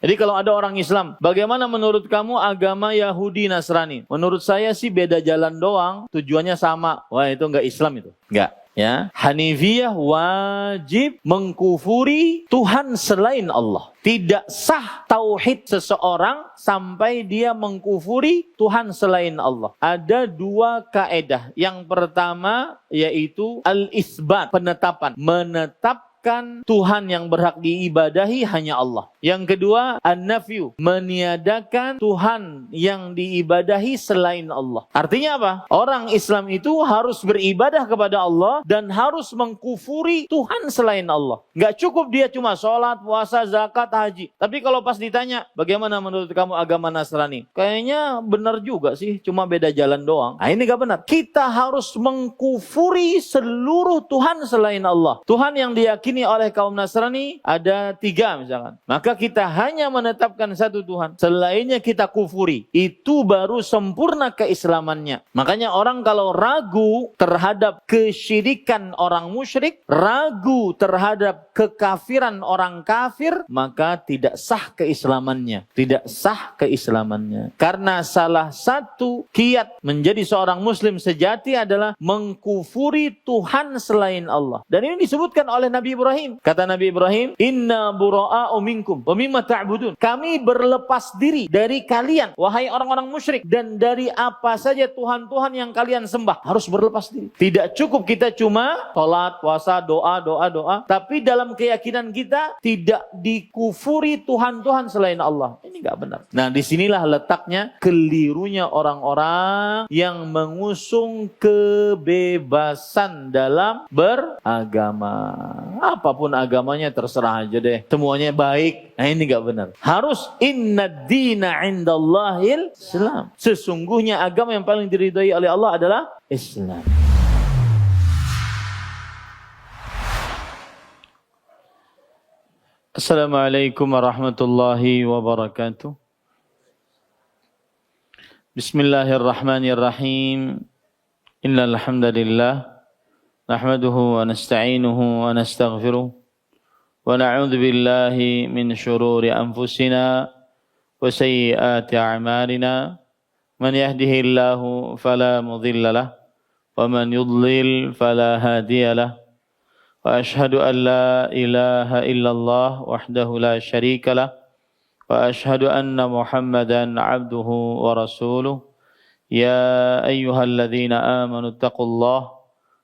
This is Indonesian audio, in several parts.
Jadi kalau ada orang Islam, bagaimana menurut kamu agama Yahudi Nasrani? Menurut saya sih beda jalan doang, tujuannya sama. Wah, itu enggak Islam itu. Enggak. Ya, Hanifiyah wajib mengkufuri Tuhan selain Allah. Tidak sah tauhid seseorang sampai dia mengkufuri Tuhan selain Allah. Ada dua kaedah. Yang pertama yaitu al-isbat, penetapan. Menetapkan Tuhan yang berhak diibadahi hanya Allah. Yang kedua, an-nafyu, meniadakan Tuhan yang diibadahi selain Allah. Artinya apa? Orang Islam itu harus beribadah kepada Allah dan harus mengkufuri Tuhan selain Allah. Nggak cukup dia cuma sholat, puasa, zakat, haji. Tapi kalau pas ditanya, bagaimana menurut kamu agama Nasrani? Kayaknya benar juga sih, cuma beda jalan doang. Nah, ini nggak benar. Kita harus mengkufuri seluruh Tuhan selain Allah. Tuhan yang diyakini oleh kaum Nasrani ada 3 misalkan. Maka kita hanya menetapkan satu Tuhan. Selainnya kita kufuri. Itu baru sempurna keislamannya. Makanya orang kalau ragu terhadap kesyirikan orang musyrik, ragu terhadap kekafiran orang kafir, maka tidak sah keislamannya. Tidak sah keislamannya. Karena salah satu kiat menjadi seorang muslim sejati adalah mengkufuri Tuhan selain Allah. Dan ini disebutkan oleh Nabi Ibrahim. Kata Nabi Ibrahim, "Inna bura'a'u minkum wa mimma ta'budun." Kami berlepas diri dari kalian, wahai orang-orang musyrik, dan dari apa saja Tuhan-Tuhan yang kalian sembah. Harus berlepas diri. Tidak cukup kita cuma salat, puasa, doa, tapi dalam keyakinan kita tidak dikufuri Tuhan-Tuhan selain Allah. Ini enggak benar. Nah, disinilah letaknya kelirunya orang-orang yang mengusung kebebasan dalam beragama. Apapun agamanya terserah aja deh. Semuanya baik. Nah, ini enggak benar. Harus innad dina indallahil Islam. Sesungguhnya agama yang paling diridhai oleh Allah adalah Islam. Assalamualaikum warahmatullahi wabarakatuh. Bismillahirrahmanirrahim. Innal hamdalillah nahmaduhu wa nasta'inuhu wa nastaghfiruh wa na'udzu billahi min shururi anfusina wa sayyiati a'malina. Man yahdihillahu fala mudilla lahu wa man yudlil fala hadiya lahu. Wa ashhadu an la ilaha illallah wahdahu la syarika lah wa ashhadu anna Muhammadan abduhu wa rasuluh. Ya ayyuhalladzina amanu taqullaha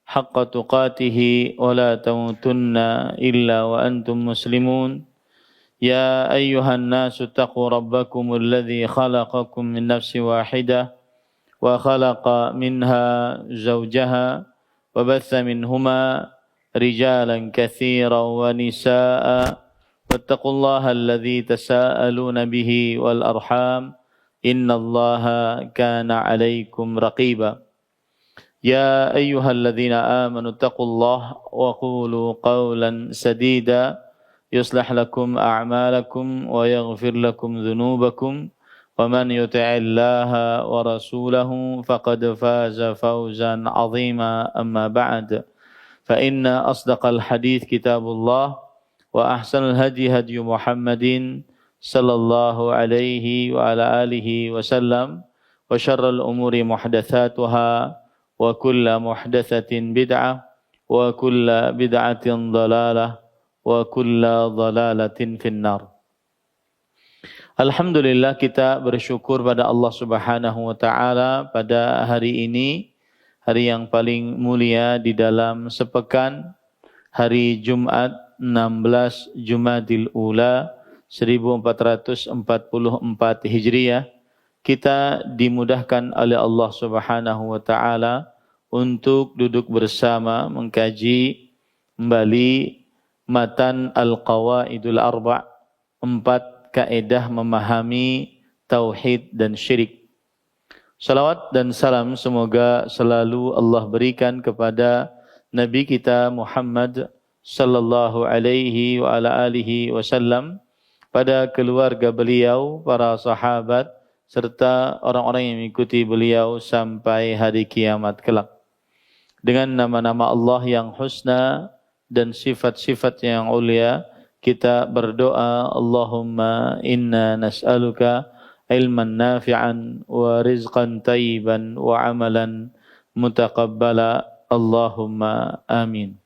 haqqa tuqatih wa la tamutunna illa wa antum muslimun. Ya ayyuhan nasu taqu rabbakumul ladzi khalaqakum min nafsin wahidah wa khalaqa minha zawjaha wa batha minhuma rijalan katsiran wa nisaa'a wattaqullaha alladzi tasaaluna bihi wal arham innallaha kana 'alaikum raqiba. Ya ayyuhalladzina amanu taqullaha wa qulu qawlan sadida yuslih lakum a'malakum wa yaghfir lakum dhunubakum wa man yuti'illaha wa rasulahu faqad faza fawzan 'azima. Amma ba'd. Fa inna asdaqal hadits kitabullah wa ahsanal hadi hadi Muhammadin sallallahu alaihi wa ala alihi wasallam wa syarrul umuri muhdatsatuha wa kullu muhdatsatin bid'ah wa kullu bid'atin dhalalah wa kullu dhalalatin finnar. Alhamdulillah, kita bersyukur pada Allah Subhanahu wa taala pada hari ini, hari yang paling mulia di dalam sepekan, hari Jumat 16 Jumadil Ula 1444 Hijriah. Kita dimudahkan oleh Allah Subhanahu wa taala untuk duduk bersama mengkaji kembali matan Al-Qawaidul Arba', 4 kaedah memahami tauhid dan syirik. Salawat dan salam semoga selalu Allah berikan kepada Nabi kita Muhammad sallallahu alaihi wa ala alihi wasallam, pada keluarga beliau, para sahabat, serta orang-orang yang mengikuti beliau sampai hari kiamat kelak. Dengan nama-nama Allah yang husna dan sifat-sifat yang ulia, kita berdoa, Allahumma inna nas'aluka ilman nafi'an wa rizqan tayyiban wa amalan mutaqabbala. Allahumma amin.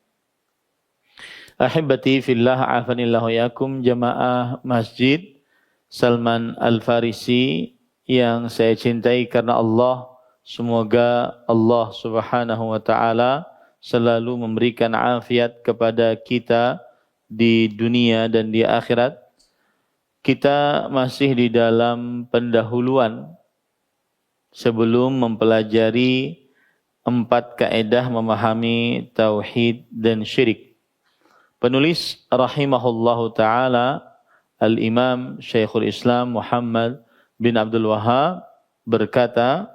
Ahibati fillah, afanillahu yakum, jamaah Masjid Salman Al-Farisi yang saya cintai karena Allah. Semoga Allah Subhanahu wa taala selalu memberikan afiat kepada kita di dunia dan di akhirat. Kita masih di dalam pendahuluan sebelum mempelajari 4 kaedah memahami tauhid dan syirik. Penulis rahimahullahu taala Al-Imam Syekhul Islam Muhammad bin Abdul Wahhab berkata,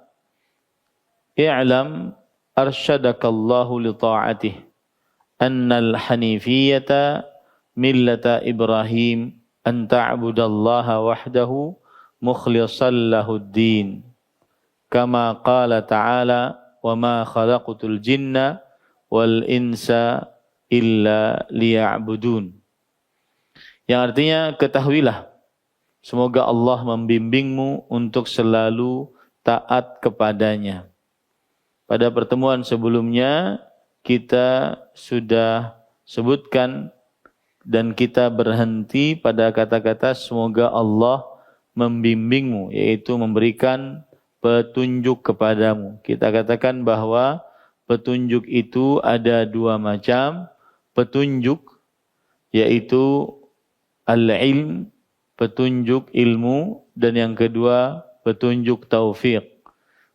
"I'lam arsyadakallahu li ta'atih annal hanifiyata millata Ibrahim an ta'budallaha wahdahu mukhlishan lahud-din kama qala ta'ala wa ma khalaqtul jinna wal insa illa liya'budun." Yang artinya, ketahuilah, semoga Allah membimbingmu untuk selalu taat kepadanya. Pada pertemuan sebelumnya kita sudah sebutkan dan kita berhenti pada kata-kata semoga Allah membimbingmu, yaitu memberikan petunjuk kepadamu. Kita katakan bahwa petunjuk itu ada 2 macam petunjuk, yaitu al-ilm, petunjuk ilmu, dan yang kedua petunjuk taufiq.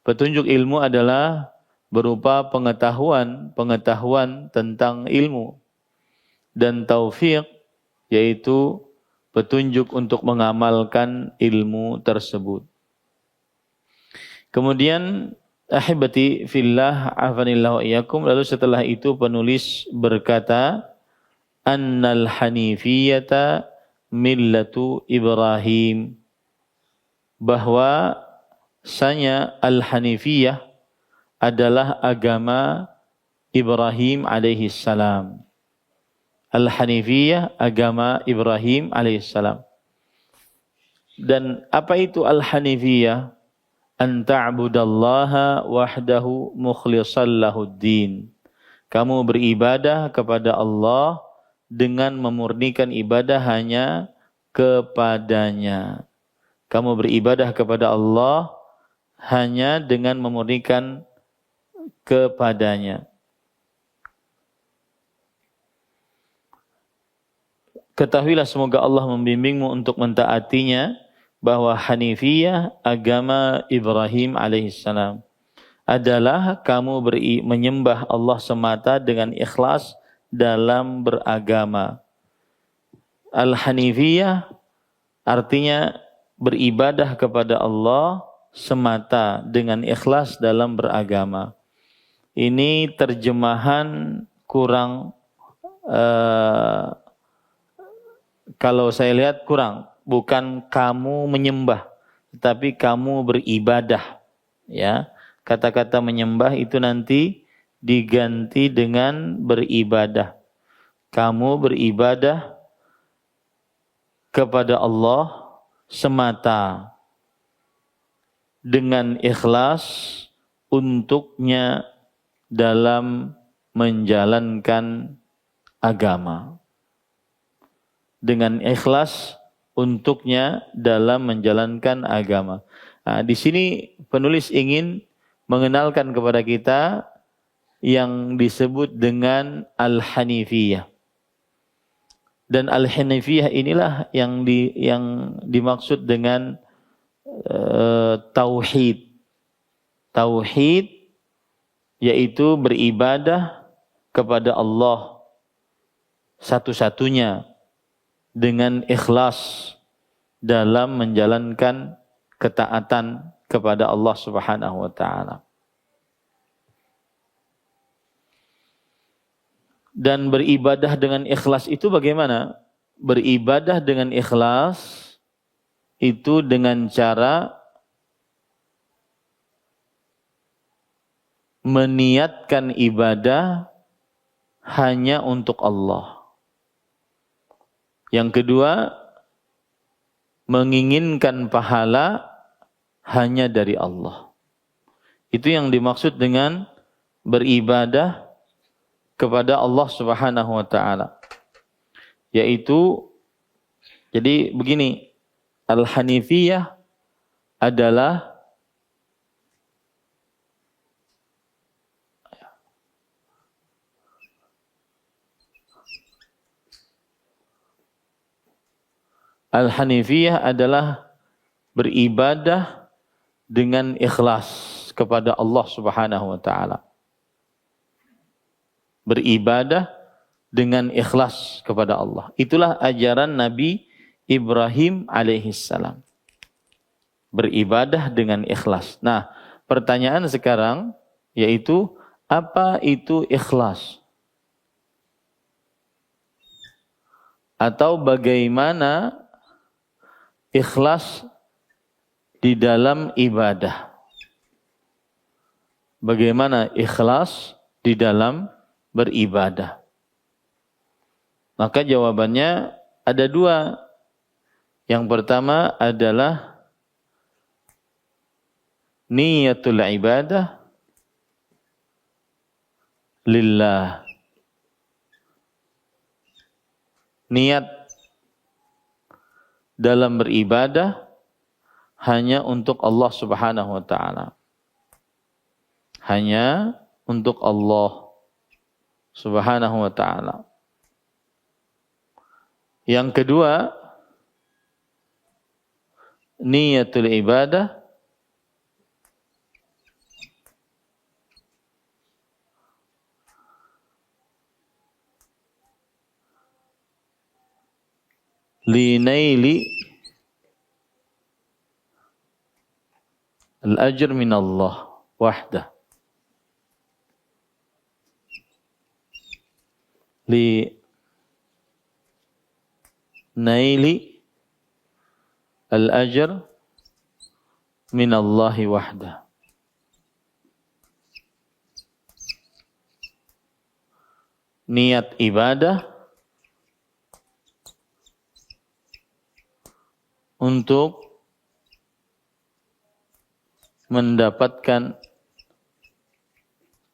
Petunjuk ilmu adalah berupa pengetahuan tentang ilmu, dan taufiq yaitu petunjuk untuk mengamalkan ilmu tersebut. Kemudian ahibati fillah, afanillahu iyyakum, lalu setelah itu penulis berkata, annal hanifiyata millatu Ibrahim, bahwa sanya al-hanifiyah adalah agama Ibrahim alaihi salam. Al-hanifiyah, agama Ibrahim alaihi salam. Dan apa itu al-hanifiyah? An ta'budallaha wahdahu mukhlishan lahud-din. Kamu beribadah kepada Allah dengan memurnikan ibadah hanya kepadanya. Kamu beribadah kepada Allah hanya dengan memurnikan kepadanya. Ketahuilah semoga Allah membimbingmu untuk mentaatinya, bahwa hanifiyah, agama Ibrahim alaihissalam, adalah kamu menyembah Allah semata dengan ikhlas dalam beragama. Al-hanifiyah artinya beribadah kepada Allah semata dengan ikhlas dalam beragama. Ini terjemahan kurang, kalau saya lihat kurang. Bukan kamu menyembah, tetapi kamu beribadah. Ya, kata-kata menyembah itu nanti diganti dengan beribadah. Kamu beribadah kepada Allah semata dengan ikhlas untuknya dalam menjalankan agama. Dengan ikhlas untuknya dalam menjalankan agama. Nah, di sini penulis ingin mengenalkan kepada kita yang disebut dengan al-hanifiyah. Dan al-hanifiyah inilah yang dimaksud dengan tauhid. Tauhid yaitu beribadah kepada Allah satu-satunya dengan ikhlas dalam menjalankan ketaatan kepada Allah Subhanahu wa taala. Dan beribadah dengan ikhlas itu bagaimana? Beribadah dengan ikhlas itu dengan cara meniatkan ibadah hanya untuk Allah. Yang kedua, menginginkan pahala hanya dari Allah. Itu yang dimaksud dengan beribadah kepada Allah Subhanahu wa taala. Yaitu, jadi begini, Al-Hanifiyah adalah beribadah dengan ikhlas kepada Allah Subhanahu wa taala. Beribadah dengan ikhlas kepada Allah. Itulah ajaran Nabi Ibrahim alaihissalam. Beribadah dengan ikhlas. Nah, pertanyaan sekarang yaitu, apa itu ikhlas? Atau bagaimana ikhlas di dalam ibadah? Bagaimana ikhlas di dalam beribadah? Maka jawabannya ada dua. Yang pertama adalah niyatul ibadah lillah. Niat dalam beribadah hanya untuk Allah Subhanahu wa taala. Hanya untuk Allah Subhanahu wa taala. Yang kedua, niyatul ibadah linaili al-ajr min Allah wahdah. Linaili al-ajr min Allah wahdah. Niat ibadah untuk mendapatkan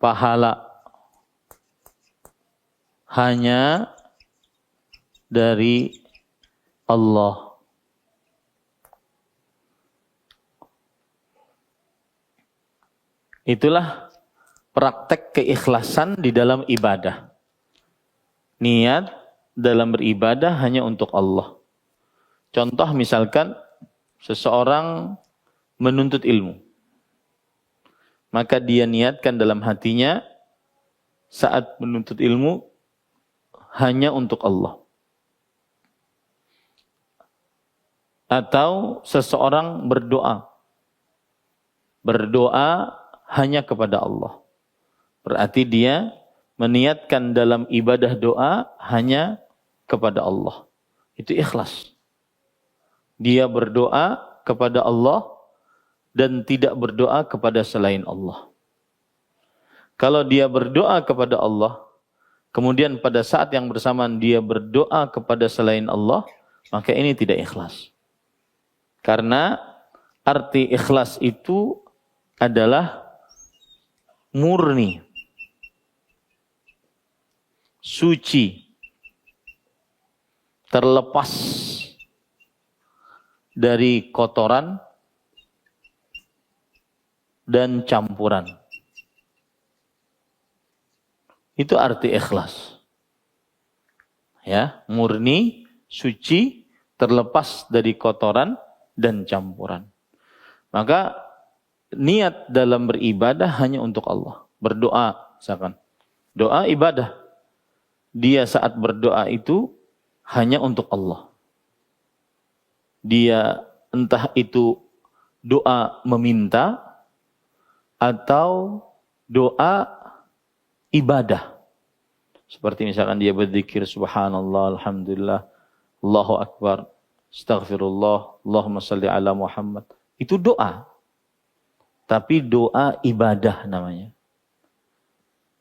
pahala hanya dari Allah. Itulah praktek keikhlasan di dalam ibadah. Niat dalam beribadah hanya untuk Allah. Contoh misalkan seseorang menuntut ilmu. Maka dia niatkan dalam hatinya saat menuntut ilmu hanya untuk Allah. Atau seseorang berdoa. Berdoa hanya kepada Allah. Berarti dia meniatkan dalam ibadah doa hanya kepada Allah. Itu ikhlas. Dia berdoa kepada Allah dan tidak berdoa kepada selain Allah. Kalau dia berdoa kepada Allah, kemudian pada saat yang bersamaan dia berdoa kepada selain Allah, maka ini tidak ikhlas. Karena arti ikhlas itu adalah murni, suci, terlepas dari kotoran dan campuran. Itu arti ikhlas. Ya, murni, suci, terlepas dari kotoran dan campuran. Maka niat dalam beribadah hanya untuk Allah. Berdoa, misalkan. Doa ibadah. Dia saat berdoa itu hanya untuk Allah. Dia entah itu doa meminta atau doa ibadah. Seperti misalkan dia berzikir subhanallah, alhamdulillah, Allahu akbar, astaghfirullah, Allahumma salli ala Muhammad. Itu doa. Tapi doa ibadah namanya.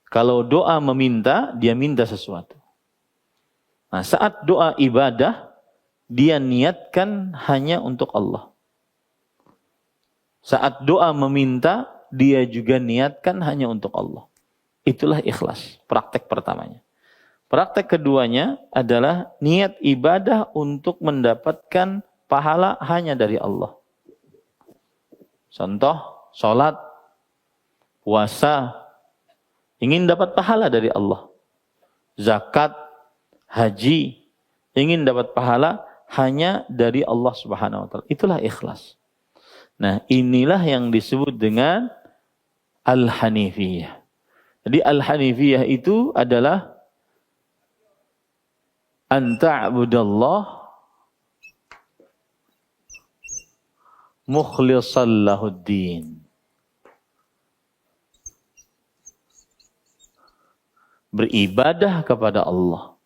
Kalau doa meminta, dia minta sesuatu. Nah, saat doa ibadah, dia niatkan hanya untuk Allah. Saat doa meminta, dia juga niatkan hanya untuk Allah. Itulah ikhlas, praktek pertamanya. Praktek keduanya adalah niat ibadah untuk mendapatkan pahala hanya dari Allah. Contoh, sholat, puasa, ingin dapat pahala dari Allah. Zakat, haji, ingin dapat pahala hanya dari Allah Subhanahu wa taala. Itulah ikhlas. Nah, inilah yang disebut dengan Al-Hanifiyah. Jadi Al-Hanifiyah itu adalah an ta'budallah mukhlishan lahuddin. Beribadah kepada Allah.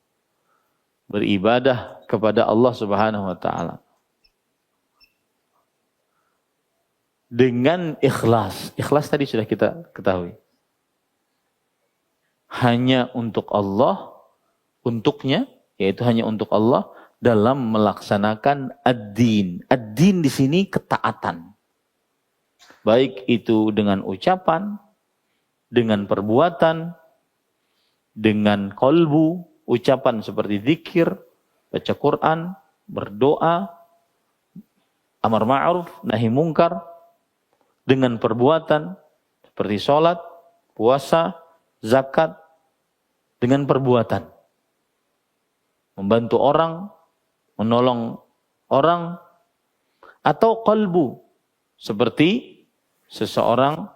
Beribadah kepada Allah Subhanahu wa taala. Dengan ikhlas. Ikhlas tadi sudah kita ketahui. Hanya untuk Allah, untuknya, yaitu hanya untuk Allah dalam melaksanakan ad-din. Ad-din di sini ketaatan. Baik itu dengan ucapan, dengan perbuatan, dengan qalbu, ucapan seperti zikir, baca Quran, berdoa, amar ma'ruf, nahi mungkar, dengan perbuatan seperti sholat, puasa, zakat, dengan perbuatan membantu orang, menolong orang, atau qalbu seperti seseorang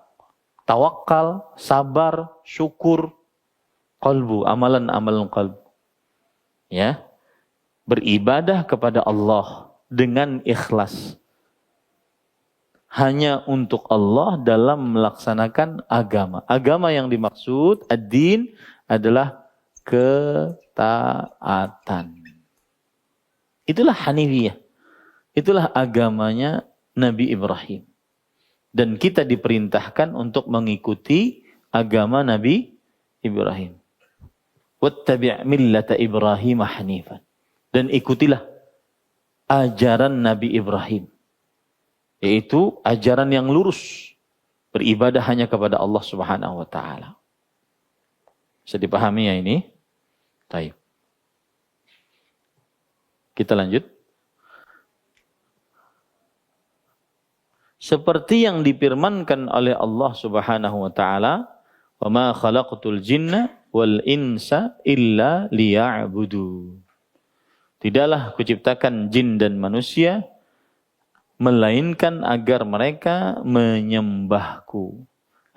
tawakal, sabar, syukur, qalbu, amalan-amalan qalbu. Ya. Beribadah kepada Allah dengan ikhlas. Hanya untuk Allah dalam melaksanakan agama. Agama yang dimaksud, ad-din, adalah ketaatan. Itulah Hanifiyah. Itulah agamanya Nabi Ibrahim. Dan kita diperintahkan untuk mengikuti agama Nabi Ibrahim. Wattabi' millata Ibrahim hanifan. Dan ikutilah ajaran Nabi Ibrahim. Yaitu ajaran yang lurus. Beribadah hanya kepada Allah Subhanahu wa ta'ala. Bisa dipahami ya ini? Baik. Kita lanjut. Seperti yang difirmankan oleh Allah Subhanahu wa ta'ala, "Wa ma khalaqtul jinna wal insa illa liya'budu." Tidaklah kuciptakan jin dan manusia melainkan agar mereka menyembahku.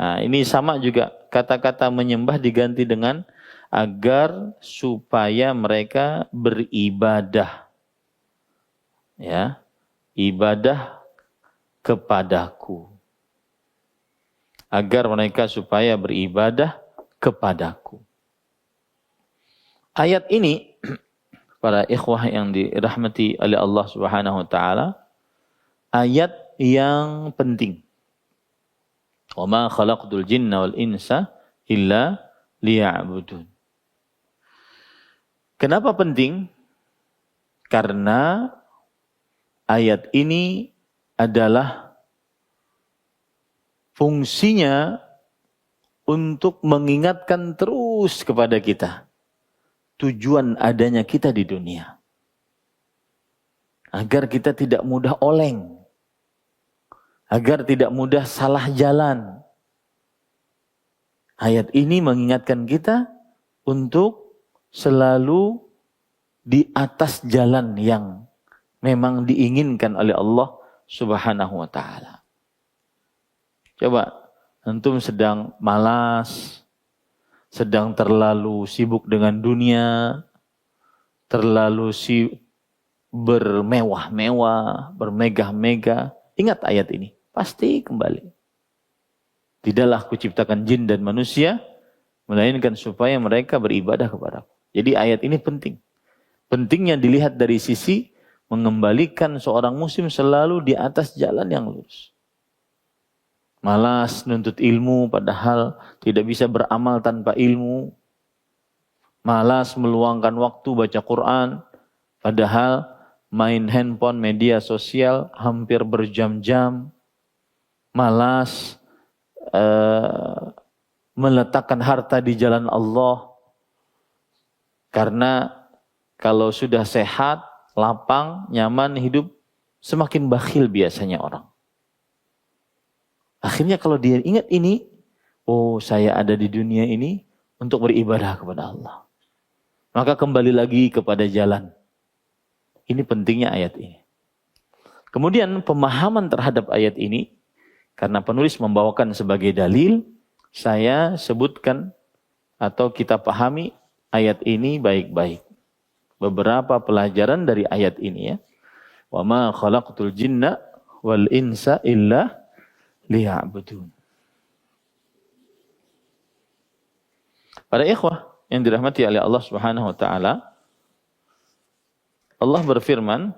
Nah, ini sama juga, kata-kata menyembah diganti dengan agar supaya mereka beribadah. Ya, ibadah kepadaku. Agar mereka supaya beribadah kepadaku. Ayat ini, para ikhwah yang dirahmati oleh Allah Subhanahu wa taala, ayat yang penting. Wa ma khalaqtul jinna wal insa illa liya'budun. Kenapa penting? Karena ayat ini adalah fungsinya untuk mengingatkan terus kepada kita tujuan adanya kita di dunia. Agar kita tidak mudah oleng. Agar tidak mudah salah jalan. Ayat ini mengingatkan kita untuk selalu di atas jalan yang memang diinginkan oleh Allah Subhanahu wa ta'ala. Coba, antum sedang malas, sedang terlalu sibuk dengan dunia, terlalu bermewah-mewah, bermegah-megah. Ingat ayat ini, pasti kembali. Tidaklah kuciptakan jin dan manusia, melainkan supaya mereka beribadah kepadaku. Jadi ayat ini penting. Pentingnya dilihat dari sisi mengembalikan seorang muslim selalu di atas jalan yang lurus. Malas nuntut ilmu padahal tidak bisa beramal tanpa ilmu. malas meluangkan waktu baca Quran, padahal main handphone, media sosial hampir berjam-jam, malas meletakkan harta di jalan Allah, karena kalau sudah sehat, lapang, nyaman hidup, semakin bakhil biasanya orang. Akhirnya kalau dia ingat ini, oh saya ada di dunia ini untuk beribadah kepada Allah. Maka kembali lagi kepada jalan. Ini pentingnya ayat ini. Kemudian pemahaman terhadap ayat ini, karena penulis membawakan sebagai dalil, saya sebutkan atau kita pahami ayat ini baik-baik. Beberapa pelajaran dari ayat ini ya. Wa ma khalaqtul jinna wal insa illa liya'budun. Para ikhwah yang dirahmati oleh Allah Subhanahu wa taala, Allah berfirman,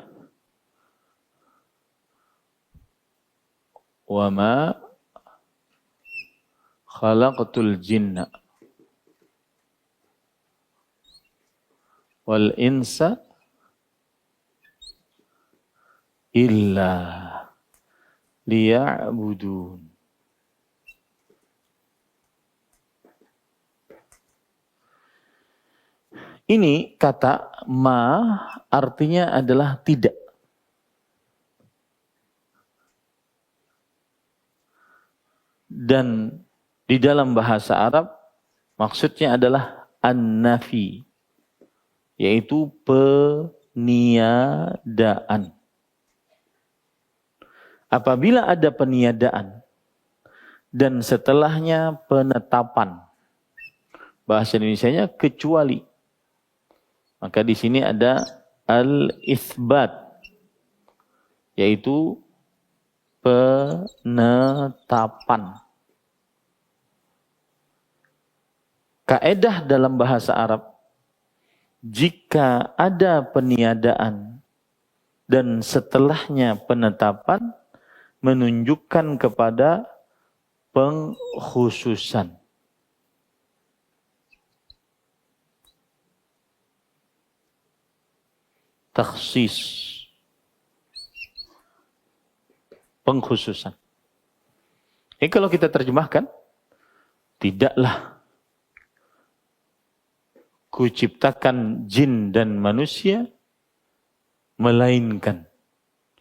"Wa ma khalaqtul jinna wal insa illa liya'budun." Ini kata ma artinya adalah tidak. Dan di dalam bahasa Arab maksudnya adalah an-nafi, yaitu peniadaan. Apabila ada peniadaan dan setelahnya penetapan, bahasa Indonesianya kecuali, maka di sini ada al-itsbat, yaitu penetapan. Kaedah dalam bahasa Arab, jika ada peniadaan dan setelahnya penetapan, menunjukkan kepada pengkhususan. Takhsis, pengkhususan. Ini kalau kita terjemahkan, tidaklah kuciptakan jin dan manusia melainkan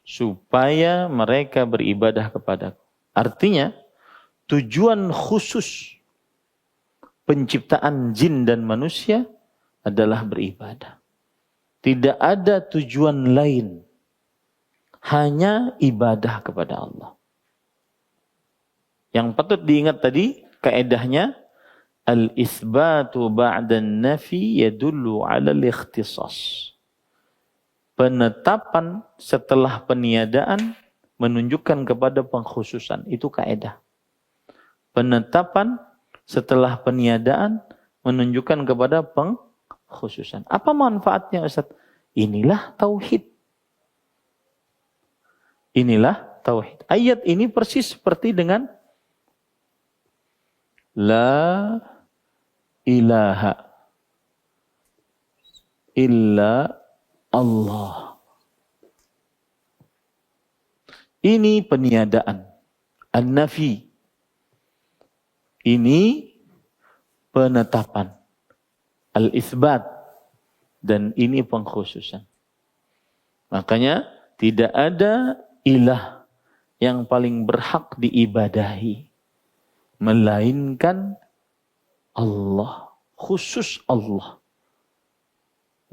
supaya mereka beribadah kepadaku. Artinya, tujuan khusus penciptaan jin dan manusia adalah beribadah. Tidak ada tujuan lain, hanya ibadah kepada Allah. Yang patut diingat tadi, kaedahnya, al-itsbatu ba'dan nafi yadullu 'ala al-ikhtisas. Penetapan setelah peniadaan menunjukkan kepada pengkhususan. Itu kaedah. Penetapan setelah peniadaan menunjukkan kepada pengkhususan. Apa manfaatnya, Ustaz? Inilah tauhid. Inilah tauhid. Ayat ini persis seperti dengan la ilaha illa Allah. Ini peniadaan. An-nafi. Ini penetapan. Al-itsbat. Dan ini pengkhususan. Makanya tidak ada ilah yang paling berhak diibadahi melainkan Allah. Khusus Allah.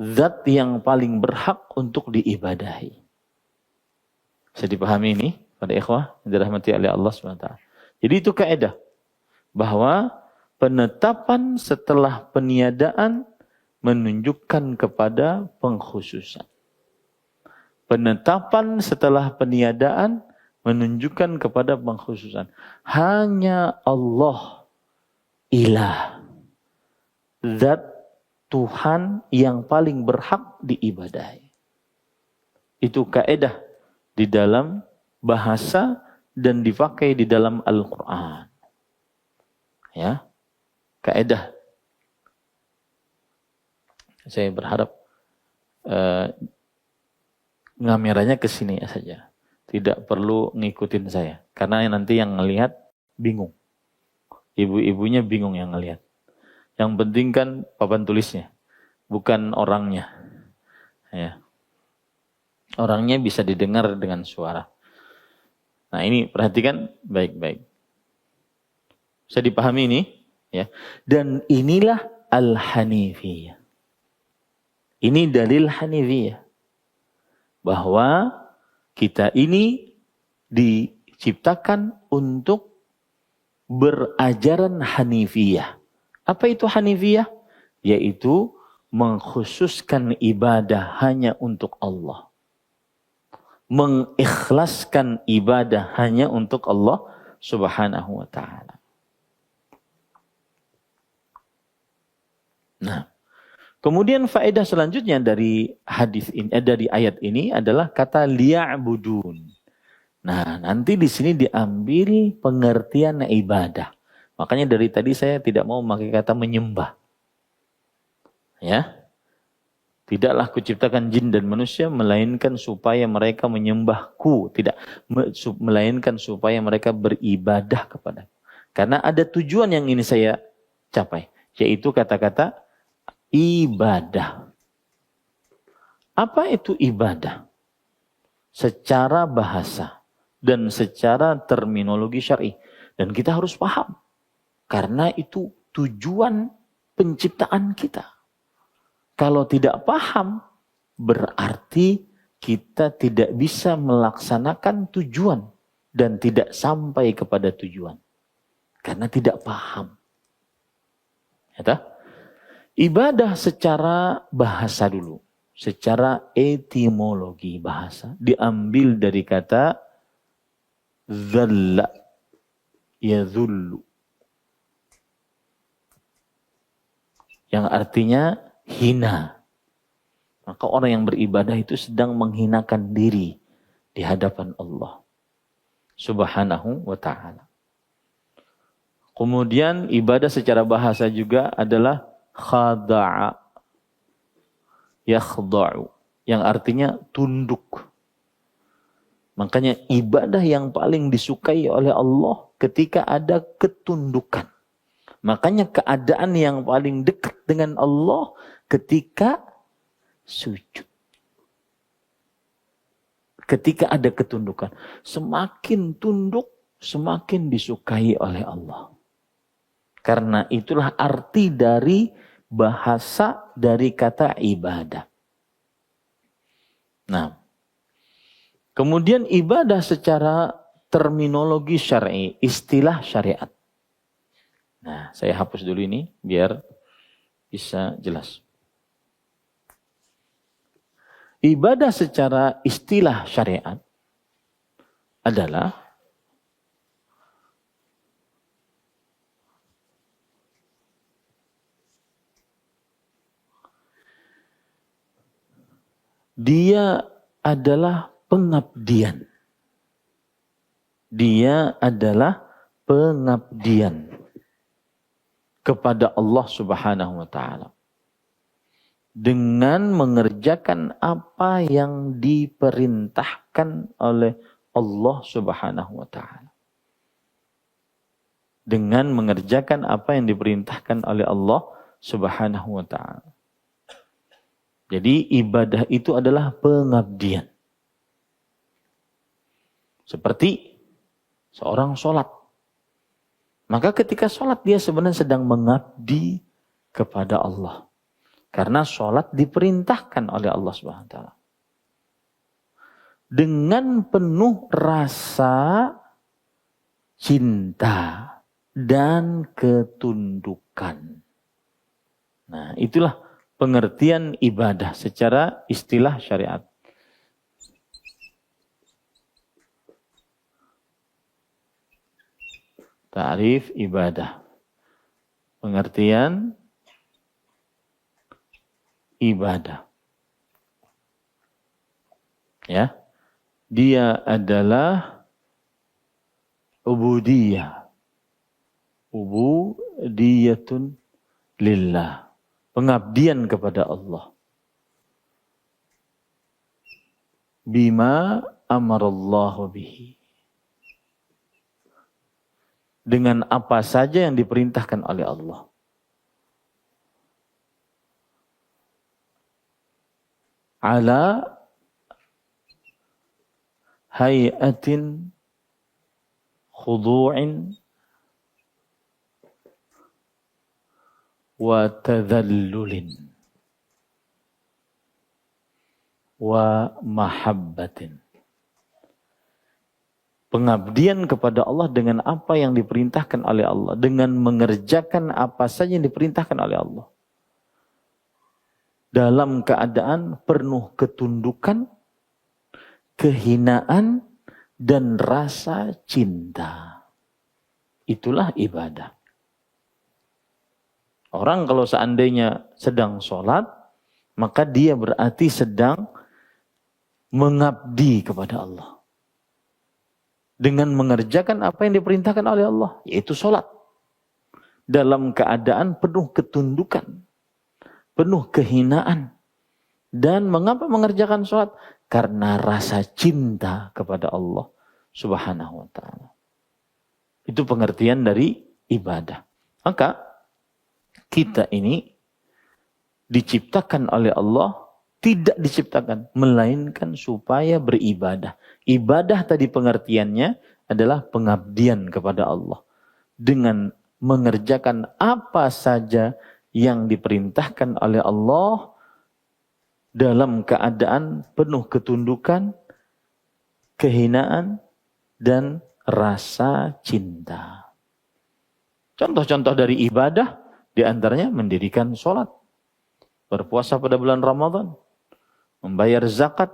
Zat yang paling berhak untuk diibadahi. Bisa dipahami ini pada ikhwah yang dirahmati oleh Allah SWT. Jadi itu kaidah bahwa penetapan setelah peniadaan menunjukkan kepada pengkhususan. Penetapan setelah peniadaan menunjukkan kepada pengkhususan. Hanya Allah ilah. Zat Tuhan yang paling berhak diibadahi. Itu kaedah di dalam bahasa dan dipakai di dalam Al-Quran. Ya, kaedah. Saya berharap ngameranya ke sini saja. Tidak perlu ngikutin saya. Karena nanti yang ngelihat bingung. Ibu-ibunya bingung yang ngelihat. Yang penting kan papan tulisnya. Bukan orangnya. Ya. Orangnya bisa didengar dengan suara. Nah ini perhatikan baik-baik. Bisa dipahami ini? Ya. Dan inilah Al-Hanifiyah. Ini dalil Hanifiyah. Bahwa kita ini diciptakan untuk berajaran Hanifiyah. Apa itu Hanifiyah? Yaitu mengkhususkan ibadah hanya untuk Allah. Mengikhlaskan ibadah hanya untuk Allah Subhanahu wa ta'ala. Nah, kemudian faedah selanjutnya dari hadis ini, dari ayat ini adalah kata liya'budun. Nah, nanti di sini diambil pengertian ibadah. Makanya dari tadi saya tidak mau memakai kata menyembah. Ya. Tidaklah kuciptakan jin dan manusia melainkan supaya mereka menyembahku, tidak, melainkan supaya mereka beribadah kepada. Karena ada tujuan yang ini saya capai, yaitu kata-kata ibadah. Apa itu ibadah? Secara bahasa dan secara terminologi syar'i. Dan kita harus paham. Karena itu tujuan penciptaan kita. Kalau tidak paham, berarti kita tidak bisa melaksanakan tujuan. Dan tidak sampai kepada tujuan. Karena tidak paham. Ya, ibadah secara bahasa dulu. Secara etimologi bahasa. Diambil dari kata Zalla yadhullu, yang artinya hina. Maka orang yang beribadah itu sedang menghinakan diri di hadapan Allah Subhanahu wa ta'ala. Kemudian ibadah secara bahasa juga adalah khada'a yakhda'u, yang artinya tunduk. Makanya ibadah yang paling disukai oleh Allah ketika ada ketundukan. Makanya keadaan yang paling dekat dengan Allah ketika sujud. Ketika ada ketundukan. Semakin tunduk, semakin disukai oleh Allah. Karena itulah arti dari bahasa dari kata ibadah. Nah, kemudian ibadah secara terminologi syar'i, istilah syariat. Nah, saya hapus dulu ini biar bisa jelas. Ibadah secara istilah syariat adalah dia adalah pengabdian. Dia adalah pengabdian kepada Allah Subhanahu wa ta'ala. Dengan mengerjakan apa yang diperintahkan oleh Allah Subhanahu wa ta'ala. Dengan mengerjakan apa yang diperintahkan oleh Allah Subhanahu wa ta'ala. Jadi ibadah itu adalah pengabdian. Seperti seorang sholat. Maka ketika sholat dia sebenarnya sedang mengabdi kepada Allah. Karena sholat diperintahkan oleh Allah Subhanahu wa ta'ala. Dengan penuh rasa cinta dan ketundukan. Nah, itulah pengertian ibadah secara istilah syariat. Ta'rif ibadah. Pengertian ibadah. Ya. Dia adalah ubudiyah. Ubudiyatun lillah. pengabdian kepada Allah. Bima amarallahu bihi. Dengan apa saja yang diperintahkan oleh Allah. Ala hayatin khudu'in wa tadhallulin wa mahabbatin. Pengabdian kepada Allah dengan apa yang diperintahkan oleh Allah, dengan mengerjakan apa saja yang diperintahkan oleh Allah, dalam keadaan penuh ketundukan, kehinaan, dan rasa cinta. Itulah ibadah. Orang kalau seandainya sedang sholat, maka dia berarti sedang mengabdi kepada Allah. Dengan mengerjakan apa yang diperintahkan oleh Allah, yaitu sholat. Dalam keadaan penuh ketundukan, penuh kehinaan. Dan mengapa mengerjakan sholat? Karena rasa cinta kepada Allah Subhanahu wa ta'ala. Itu pengertian dari ibadah. Maka kita ini diciptakan oleh Allah, tidak diciptakan, melainkan supaya beribadah. Ibadah tadi pengertiannya adalah pengabdian kepada Allah. Dengan mengerjakan apa saja yang diperintahkan oleh Allah dalam keadaan penuh ketundukan, kehinaan, dan rasa cinta. Contoh-contoh dari ibadah, di antaranya mendirikan sholat, berpuasa pada bulan Ramadan, membayar zakat,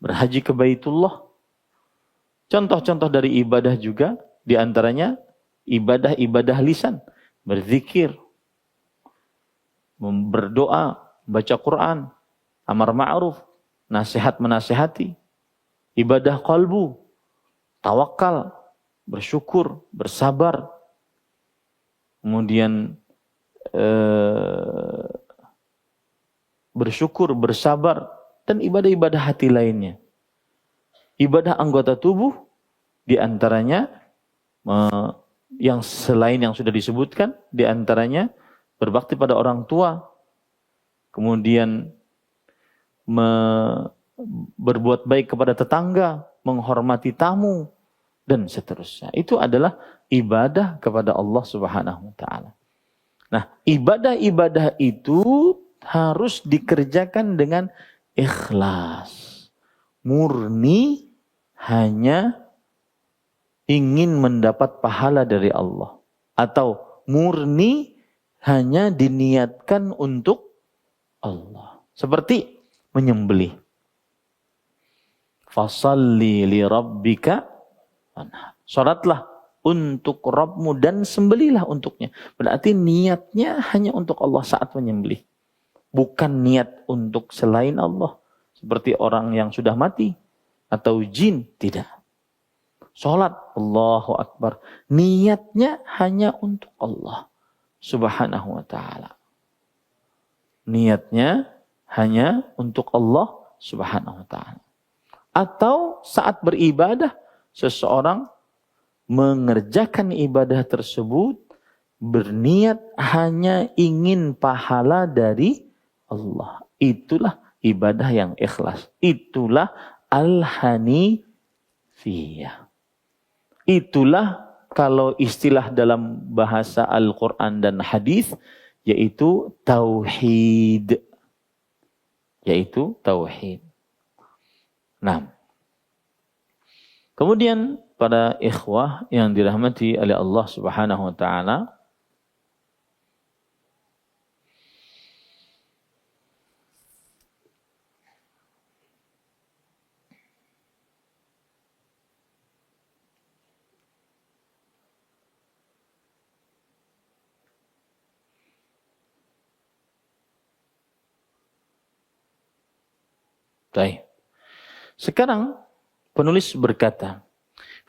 berhaji ke Baitullah. Contoh-contoh dari ibadah juga, di antaranya ibadah-ibadah lisan, berzikir, berdoa, baca Quran, amar ma'ruf, nasihat menasihati, ibadah qalbu, tawakal, bersyukur, bersabar, kemudian bersyukur, bersabar, dan ibadah-ibadah hati lainnya. Ibadah anggota tubuh, di antaranya yang selain yang sudah disebutkan, di antaranya berbakti pada orang tua, kemudian berbuat baik kepada tetangga, menghormati tamu, dan seterusnya. Itu adalah ibadah kepada Allah Subhanahu wa ta'ala. Nah, ibadah-ibadah itu harus dikerjakan dengan ikhlas. Murni hanya ingin mendapat pahala dari Allah. Atau murni hanya diniatkan untuk Allah. Seperti menyembelih. Fasalli li rabbika wanhar. Salatlah untuk Rabbmu dan sembelilah untuknya. Berarti niatnya hanya untuk Allah saat menyembelih. Bukan niat untuk selain Allah. Seperti orang yang sudah mati. Atau jin. Tidak. Salat. Allahu Akbar. Niatnya hanya untuk Allah Subhanahu wa ta'ala. Niatnya hanya untuk Allah Subhanahu wa ta'ala. Atau saat beribadah, seseorang mengerjakan ibadah tersebut berniat hanya ingin pahala dari Allah. Itulah ibadah yang ikhlas. Itulah al-hanifiyah. Itulah kalau istilah dalam bahasa Al-Quran dan hadis, yaitu tauhid. Yaitu tauhid. Nah, kemudian para ikhwah yang dirahmati oleh Allah Subhanahu wa ta'ala, baik. Sekarang penulis berkata,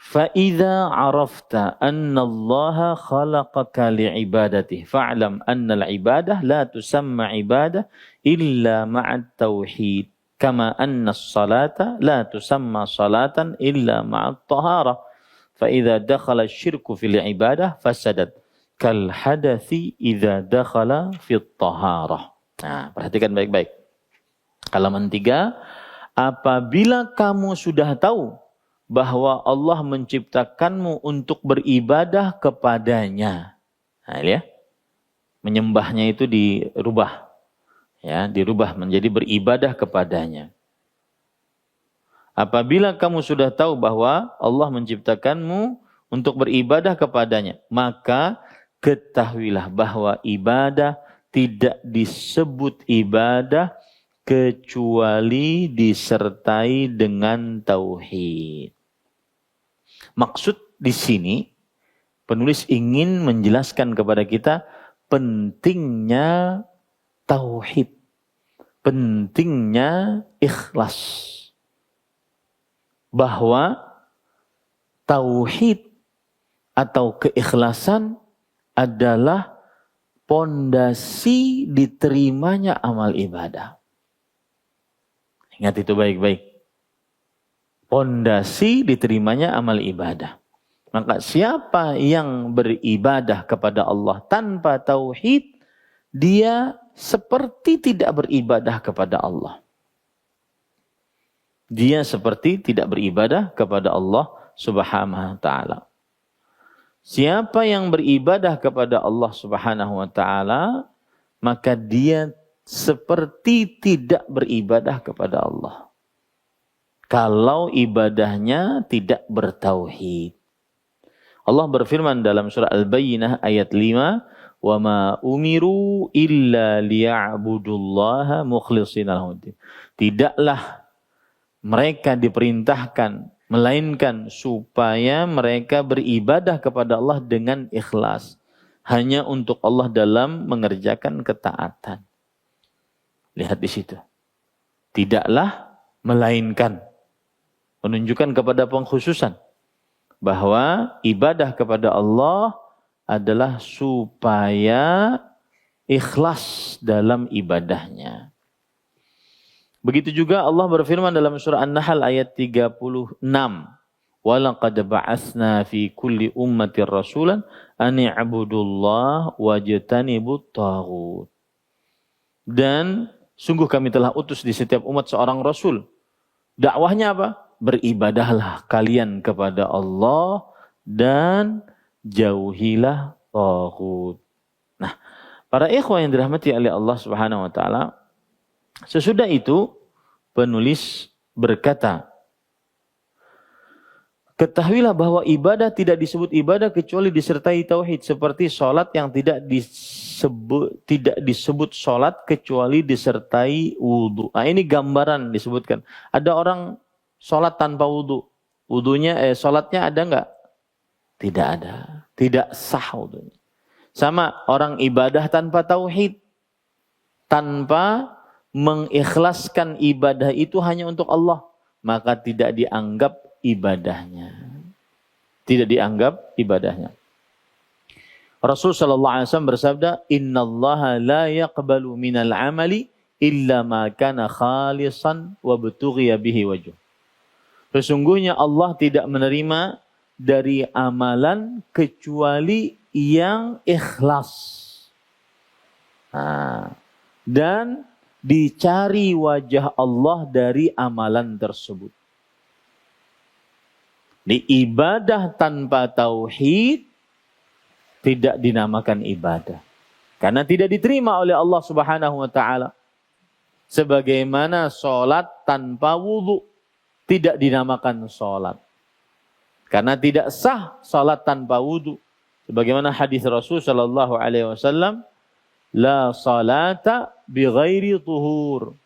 فَإِذَا عَرَفْتَ أَنَّ اللَّهَ خَلَقَكَ لِعِبَادَتِهِ فَاعْلَمْ أَنَّ الْعِبَادَةَ لَا تُسَمَّى عِبَادَةً إِلَّا مَعَ التَّوْحِيدِ كَمَا أَنَّ الصَّلَاةَ لَا تُسَمَّى صَلَاةً إِلَّا مَعَ الطَّهَارَةِ فَإِذَا دَخَلَ الشِّرْكُ فِي الْعِبَادَةِ فَسَدَتْ كَالْحَدَثِ إِذَا دَخَلَ فِي الطَّهَارَةِ. Nah, perhatikan baik-baik. Halaman 3, apabila kamu sudah tahu bahwa Allah menciptakanmu untuk beribadah kepadanya. Nah, ya. Menyembahnya itu dirubah. Ya, dirubah menjadi beribadah kepadanya. Apabila kamu sudah tahu bahwa Allah menciptakanmu untuk beribadah kepadanya, maka ketahuilah bahwa ibadah tidak disebut ibadah kecuali disertai dengan tauhid. Maksud di sini penulis ingin menjelaskan kepada kita pentingnya tauhid, pentingnya ikhlas. Bahwa tauhid atau keikhlasan adalah pondasi diterimanya amal ibadah. Ingat itu baik-baik. Pondasi diterimanya amal ibadah. Maka siapa yang beribadah kepada Allah tanpa tauhid, dia seperti tidak beribadah kepada Allah. Dia seperti tidak beribadah kepada Allah Subhanahu wa taala. Siapa yang beribadah kepada Allah Subhanahu wa taala, maka dia seperti tidak beribadah kepada Allah. Kalau ibadahnya tidak bertauhid. Allah berfirman dalam surah Al-Bayyinah ayat 5, "Wa ma umiru illa liya'budullaha mukhlishina lahu-d-din." Tidaklah mereka diperintahkan melainkan supaya mereka beribadah kepada Allah dengan ikhlas, hanya untuk Allah dalam mengerjakan ketaatan. Lihat di situ. Tidaklah melainkan, menunjukkan kepada pengkhususan bahwa ibadah kepada Allah adalah supaya ikhlas dalam ibadahnya. Begitu juga Allah berfirman dalam surah An-Nahl ayat 36. وَلَقَدْ بَعَثْنَا فِي كُلِّ أُمَّةٍ رَسُولًا أَنِ اعْبُدُوا اللَّهَ وَاجْتَنِبُوا الطَّاغُوتَ. Dan sungguh kami telah utus di setiap umat seorang rasul. Dakwahnya apa? Beribadahlah kalian kepada Allah dan jauhilah taghut. Nah, para ikhwah yang dirahmati oleh Allah Subhanahu wa taala, sesudah itu penulis berkata, ketahuilah bahwa ibadah tidak disebut ibadah kecuali disertai tauhid, seperti sholat yang tidak disebut sholat kecuali disertai wudu. Nah, ini gambaran disebutkan. Ada orang sholat tanpa wudu. Sholatnya ada enggak? Tidak ada. Tidak sah wudunya. Sama orang ibadah tanpa tauhid, tanpa mengikhlaskan ibadah itu hanya untuk Allah, maka tidak dianggap ibadahnya. Tidak dianggap ibadahnya. Rasul sallallahu alaihi wasallam bersabda, "Innallaha la yaqbalu minal amali illa ma kana khalisan wa butughiya bihi wajh." Sesungguhnya Allah tidak menerima dari amalan kecuali yang ikhlas. Dan dicari wajah Allah dari amalan tersebut. Di ibadah tanpa tauhid tidak dinamakan ibadah. Karena tidak diterima oleh Allah Subhanahu wa taala. Sebagaimana sholat tanpa wudu tidak dinamakan sholat. Karena tidak sah sholat tanpa wudu. Sebagaimana hadis Rasul sallallahu alaihi wasallam, la salata bighairi tuhur.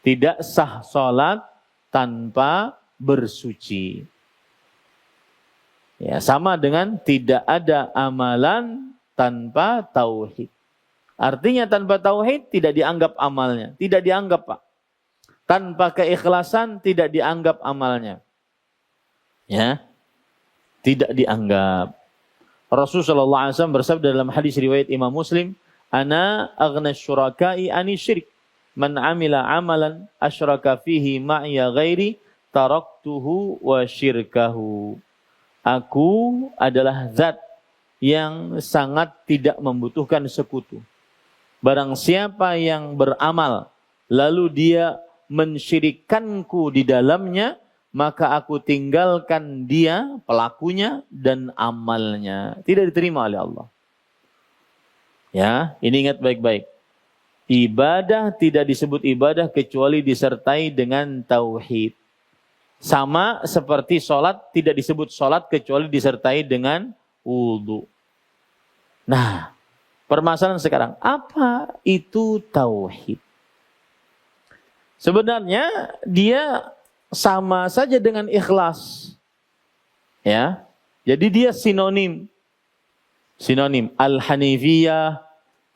Tidak sah salat tanpa bersuci. Ya, sama dengan tidak ada amalan tanpa tauhid. Artinya tanpa tauhid tidak dianggap amalnya. Tidak dianggap, Pak. Tanpa keikhlasan tidak dianggap amalnya. Ya. tidak dianggap. Rasulullah SAW bersabda dalam hadis riwayat Imam Muslim, "Ana aghna syuraka'i ani syirik. Man amila amalan asyraka fihi ma'iya ghairi taraktuhu wa syirkahu." Aku adalah zat yang sangat tidak membutuhkan sekutu. Barang siapa yang beramal lalu dia mensyirikkanku di dalamnya, maka aku tinggalkan dia, pelakunya, dan amalnya. Tidak diterima oleh Allah. Ya, ini ingat baik-baik. Ibadah tidak disebut ibadah kecuali disertai dengan tauhid. Sama seperti sholat tidak disebut sholat kecuali disertai dengan wudu. Nah, permasalahan sekarang, apa itu tauhid? Sebenarnya dia sama saja dengan ikhlas. Ya. Jadi dia sinonim. Sinonim. Al-Hanifiyah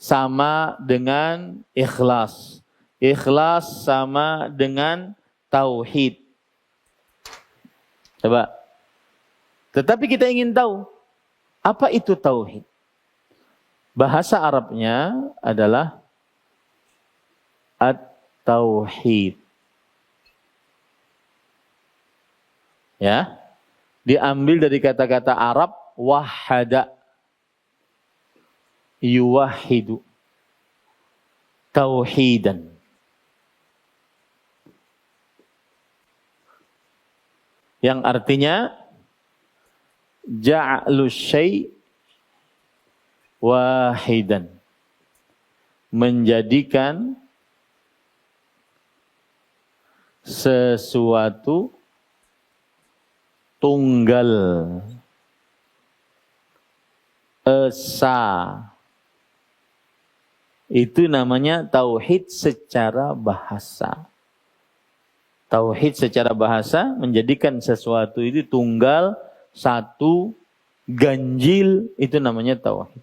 sama dengan ikhlas. Ikhlas sama dengan tauhid. Coba. Tetapi kita ingin tahu, apa itu tauhid? Bahasa Arabnya adalah at-tauhid. Ya, diambil dari kata-kata Arab wahada, yuwahidu, tauhidan. Yang artinya ja'lu syai' wahidan, menjadikan sesuatu tunggal, esa. Itu namanya tauhid secara bahasa. Tauhid secara bahasa menjadikan sesuatu itu tunggal, satu, ganjil, itu namanya tauhid.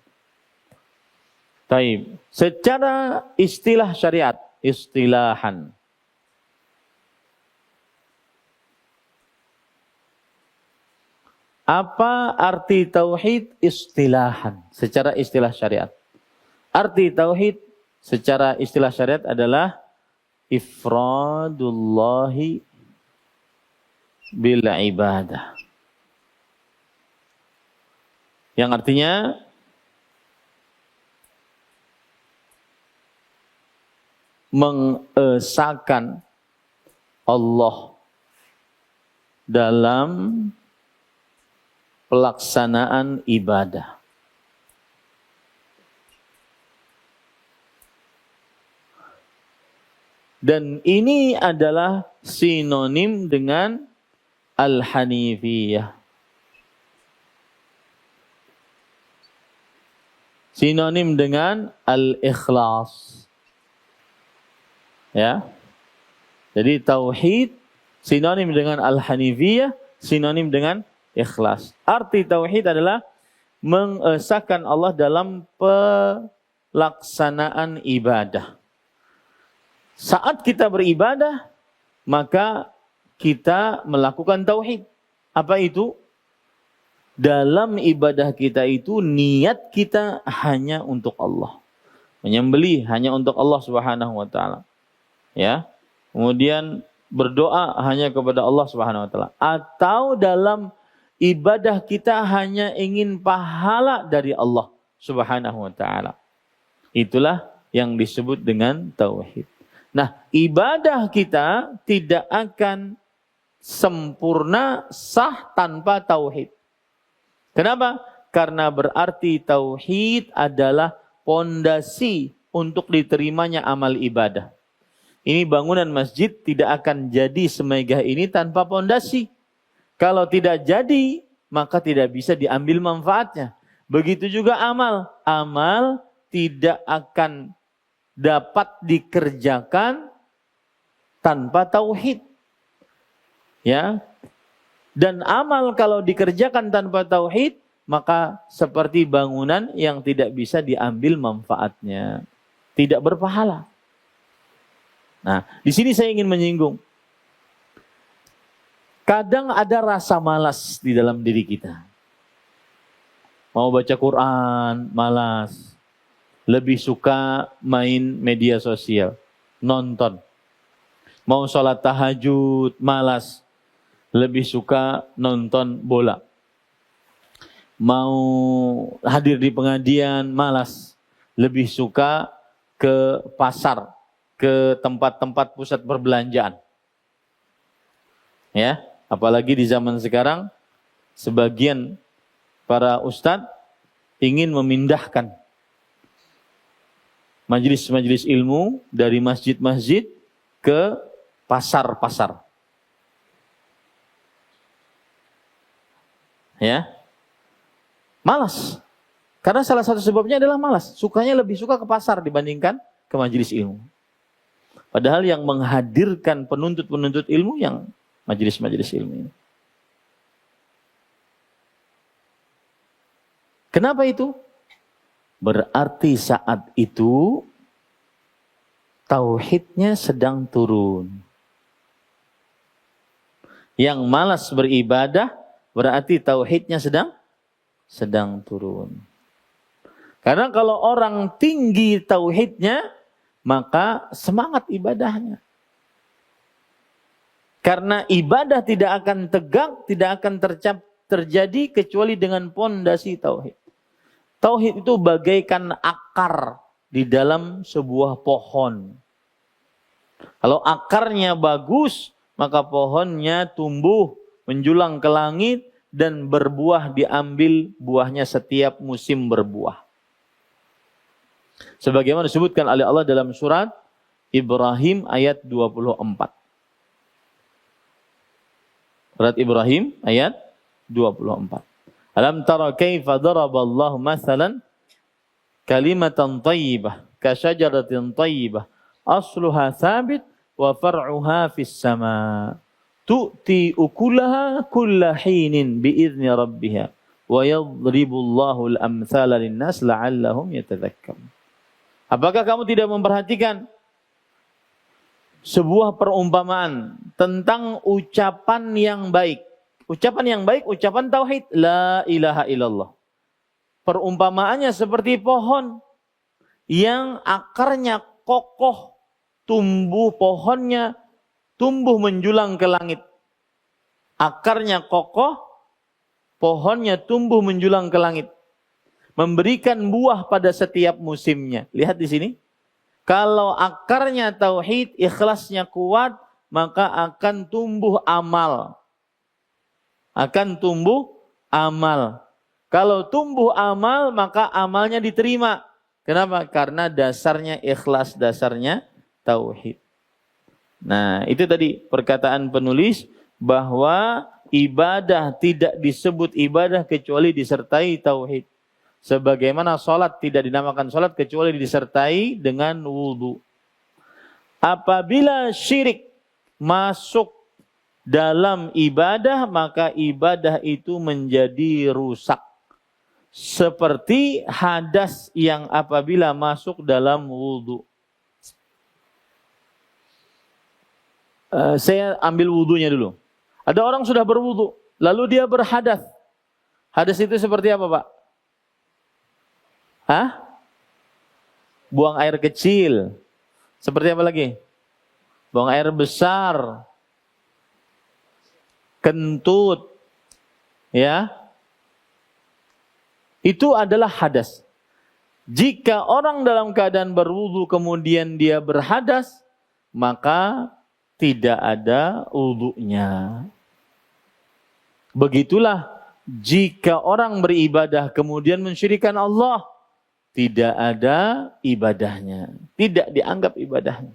Taib. Secara istilah syariat, istilahan. Apa arti tauhid istilahan secara istilah syariat? Arti tauhid secara istilah syariat adalah ifradullahi bil ibadah. Yang artinya mengesahkan Allah dalam pelaksanaan ibadah. Dan ini adalah sinonim dengan Al-Hanifiyah. Sinonim dengan Al-Ikhlas. Ya. Jadi tauhid sinonim dengan Al-Hanifiyah, sinonim dengan ikhlas. Arti tauhid adalah mengesahkan Allah dalam pelaksanaan ibadah. Saat kita beribadah, maka kita melakukan tauhid. Apa itu? Dalam ibadah kita itu niat kita hanya untuk Allah. Menyembelih hanya untuk Allah Subhanahu wa taala. Ya. Kemudian berdoa hanya kepada Allah Subhanahu wa taala. Atau dalam ibadah kita hanya ingin pahala dari Allah Subhanahu wa taala. Itulah yang disebut dengan tauhid. Nah, ibadah kita tidak akan sempurna sah tanpa tauhid. Kenapa? Karena berarti tauhid adalah pondasi untuk diterimanya amal ibadah. Ini bangunan masjid tidak akan jadi semegah ini tanpa pondasi. Kalau tidak jadi, maka tidak bisa diambil manfaatnya. Begitu juga amal. Amal tidak akan dapat dikerjakan tanpa tauhid. Ya. Dan amal kalau dikerjakan tanpa tauhid, maka seperti bangunan yang tidak bisa diambil manfaatnya. Tidak berpahala. Nah, di sini saya ingin menyinggung. Kadang ada rasa malas di dalam diri kita. Mau baca Quran, malas. Lebih suka main media sosial, nonton. Mau sholat tahajud, malas. Lebih suka nonton bola. Mau hadir di pengajian, malas. Lebih suka ke pasar, ke tempat-tempat pusat perbelanjaan. Ya, apalagi di zaman sekarang, sebagian para ustadz ingin memindahkan majelis-majelis ilmu dari masjid-masjid ke pasar-pasar. Ya. Malas. Karena salah satu sebabnya adalah malas. Sukanya lebih suka ke pasar dibandingkan ke majelis ilmu. Padahal yang menghadirkan penuntut-penuntut ilmu yang majelis-majelis ilmu ini. Kenapa itu? Berarti saat itu tauhidnya sedang turun. Yang malas beribadah berarti tauhidnya sedang turun. Karena kalau orang tinggi tauhidnya, maka semangat ibadahnya. Karena ibadah tidak akan tegak, tidak akan terjadi kecuali dengan pondasi tauhid. Tauhid itu bagaikan akar di dalam sebuah pohon. Kalau akarnya bagus, maka pohonnya tumbuh menjulang ke langit dan berbuah, diambil buahnya setiap musim berbuah. Sebagaimana disebutkan oleh Allah dalam surat Ibrahim ayat 24. Surat Ibrahim ayat 24. Alam tara kaifa daraballahu mathalan kalimatan thayyibah ka syajaratin thayyibah asluha thabit wa far'uha fis sama tu'ti ukulaha kulla hinin bi'izni rabbiha wa yadribullahu al-amthala lin-nas la'allahum yatadhakkarun. Apakah kamu tidak memperhatikan sebuah perumpamaan tentang ucapan yang baik? Ucapan yang baik, ucapan tauhid, la ilaha illallah. Perumpamaannya seperti pohon yang akarnya kokoh, pohonnya tumbuh menjulang ke langit. Akarnya kokoh, pohonnya tumbuh menjulang ke langit. Memberikan buah pada setiap musimnya. Lihat di sini. Kalau akarnya tauhid, ikhlasnya kuat, maka akan tumbuh amal. Akan tumbuh amal. Kalau tumbuh amal, maka amalnya diterima. Kenapa? Karena dasarnya ikhlas, dasarnya tauhid. Nah, itu tadi perkataan penulis bahwa ibadah tidak disebut ibadah kecuali disertai tauhid. Sebagaimana sholat tidak dinamakan sholat kecuali disertai dengan wudu. Apabila syirik masuk dalam ibadah, maka ibadah itu menjadi rusak. Seperti hadas yang apabila masuk dalam wudu. Saya ambil wudunya dulu. Ada orang sudah berwudu, lalu dia berhadas. Hadas itu seperti apa, Pak? Hah? Buang air kecil. Seperti apa lagi? Buang air besar. Kentut. Ya. Itu adalah hadas. Jika orang dalam keadaan berwudu kemudian dia berhadas, maka tidak ada wudunya. Begitulah jika orang beribadah kemudian mensyirikkan Allah, tidak ada ibadahnya, tidak dianggap ibadahnya.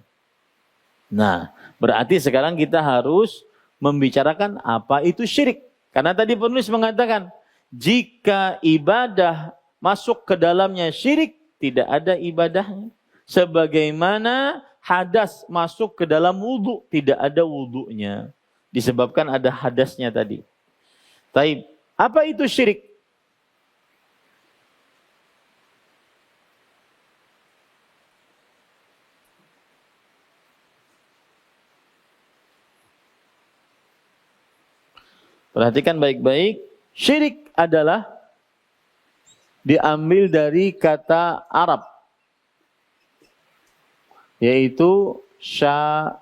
Nah, berarti sekarang kita harus membicarakan apa itu syirik. Karena tadi penulis mengatakan, jika ibadah masuk ke dalamnya syirik, tidak ada ibadahnya. Sebagaimana hadas masuk ke dalam wudu, tidak ada wudunya. Disebabkan ada hadasnya tadi. Taib, apa itu syirik? Perhatikan baik-baik. Syirik adalah diambil dari kata Arab, yaitu syaraka.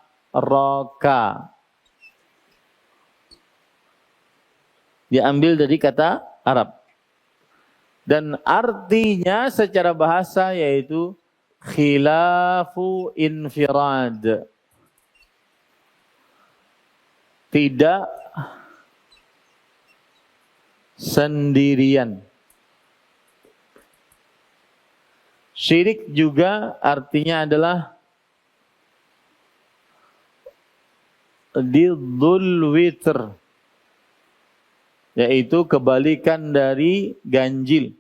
Diambil dari kata Arab. Dan artinya secara bahasa yaitu khilafu infirad. Tidak sendirian. Syirik juga artinya adalah diddul witr, yaitu kebalikan dari ganjil.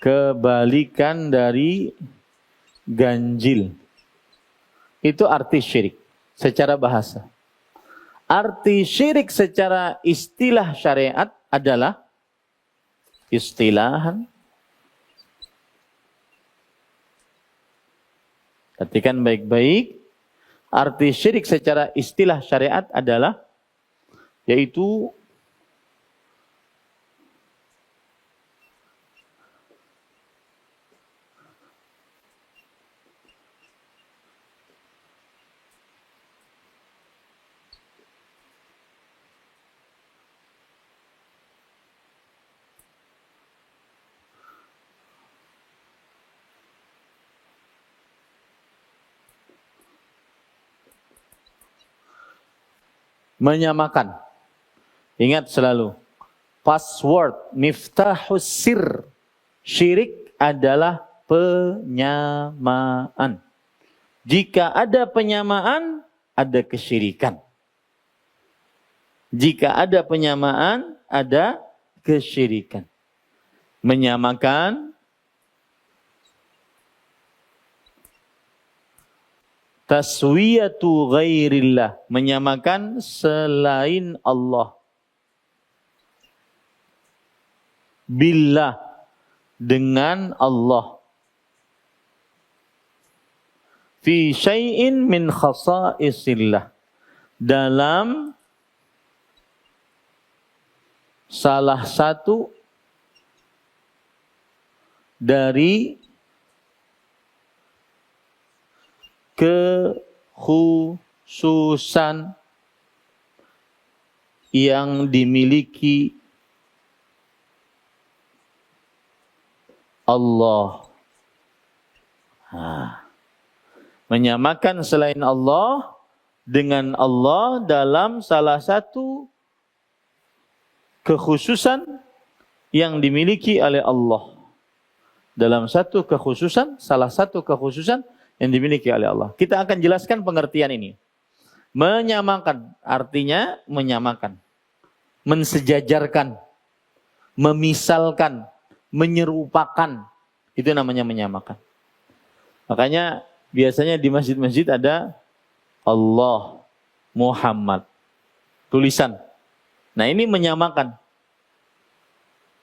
Kebalikan dari ganjil. Itu arti syirik secara bahasa. Arti syirik secara istilah syariat adalah istilahan. Perhatikan baik-baik. Arti syirik secara istilah syariat adalah yaitu menyamakan. Ingat selalu, password miftahus sir. Syirik adalah penyamaan. Jika ada penyamaan, ada kesyirikan. Jika ada penyamaan, ada kesyirikan. Menyamakan taswiyatu ghairillah, menyamakan selain Allah. Billah, dengan Allah. Fi syai'in min khasaisillah, dalam salah satu dari kekhususan yang dimiliki Allah. Menyamakan selain Allah dengan Allah dalam salah satu kekhususan yang dimiliki oleh Allah. Dalam satu kekhususan, salah satu kekhususan yang dimiliki oleh Allah. Kita akan jelaskan pengertian ini. Menyamakan, artinya menyamakan. Mensejajarkan. Memisalkan. Menyerupakan. Itu namanya menyamakan. Makanya biasanya di masjid-masjid ada Allah, Muhammad. Tulisan. Nah ini menyamakan.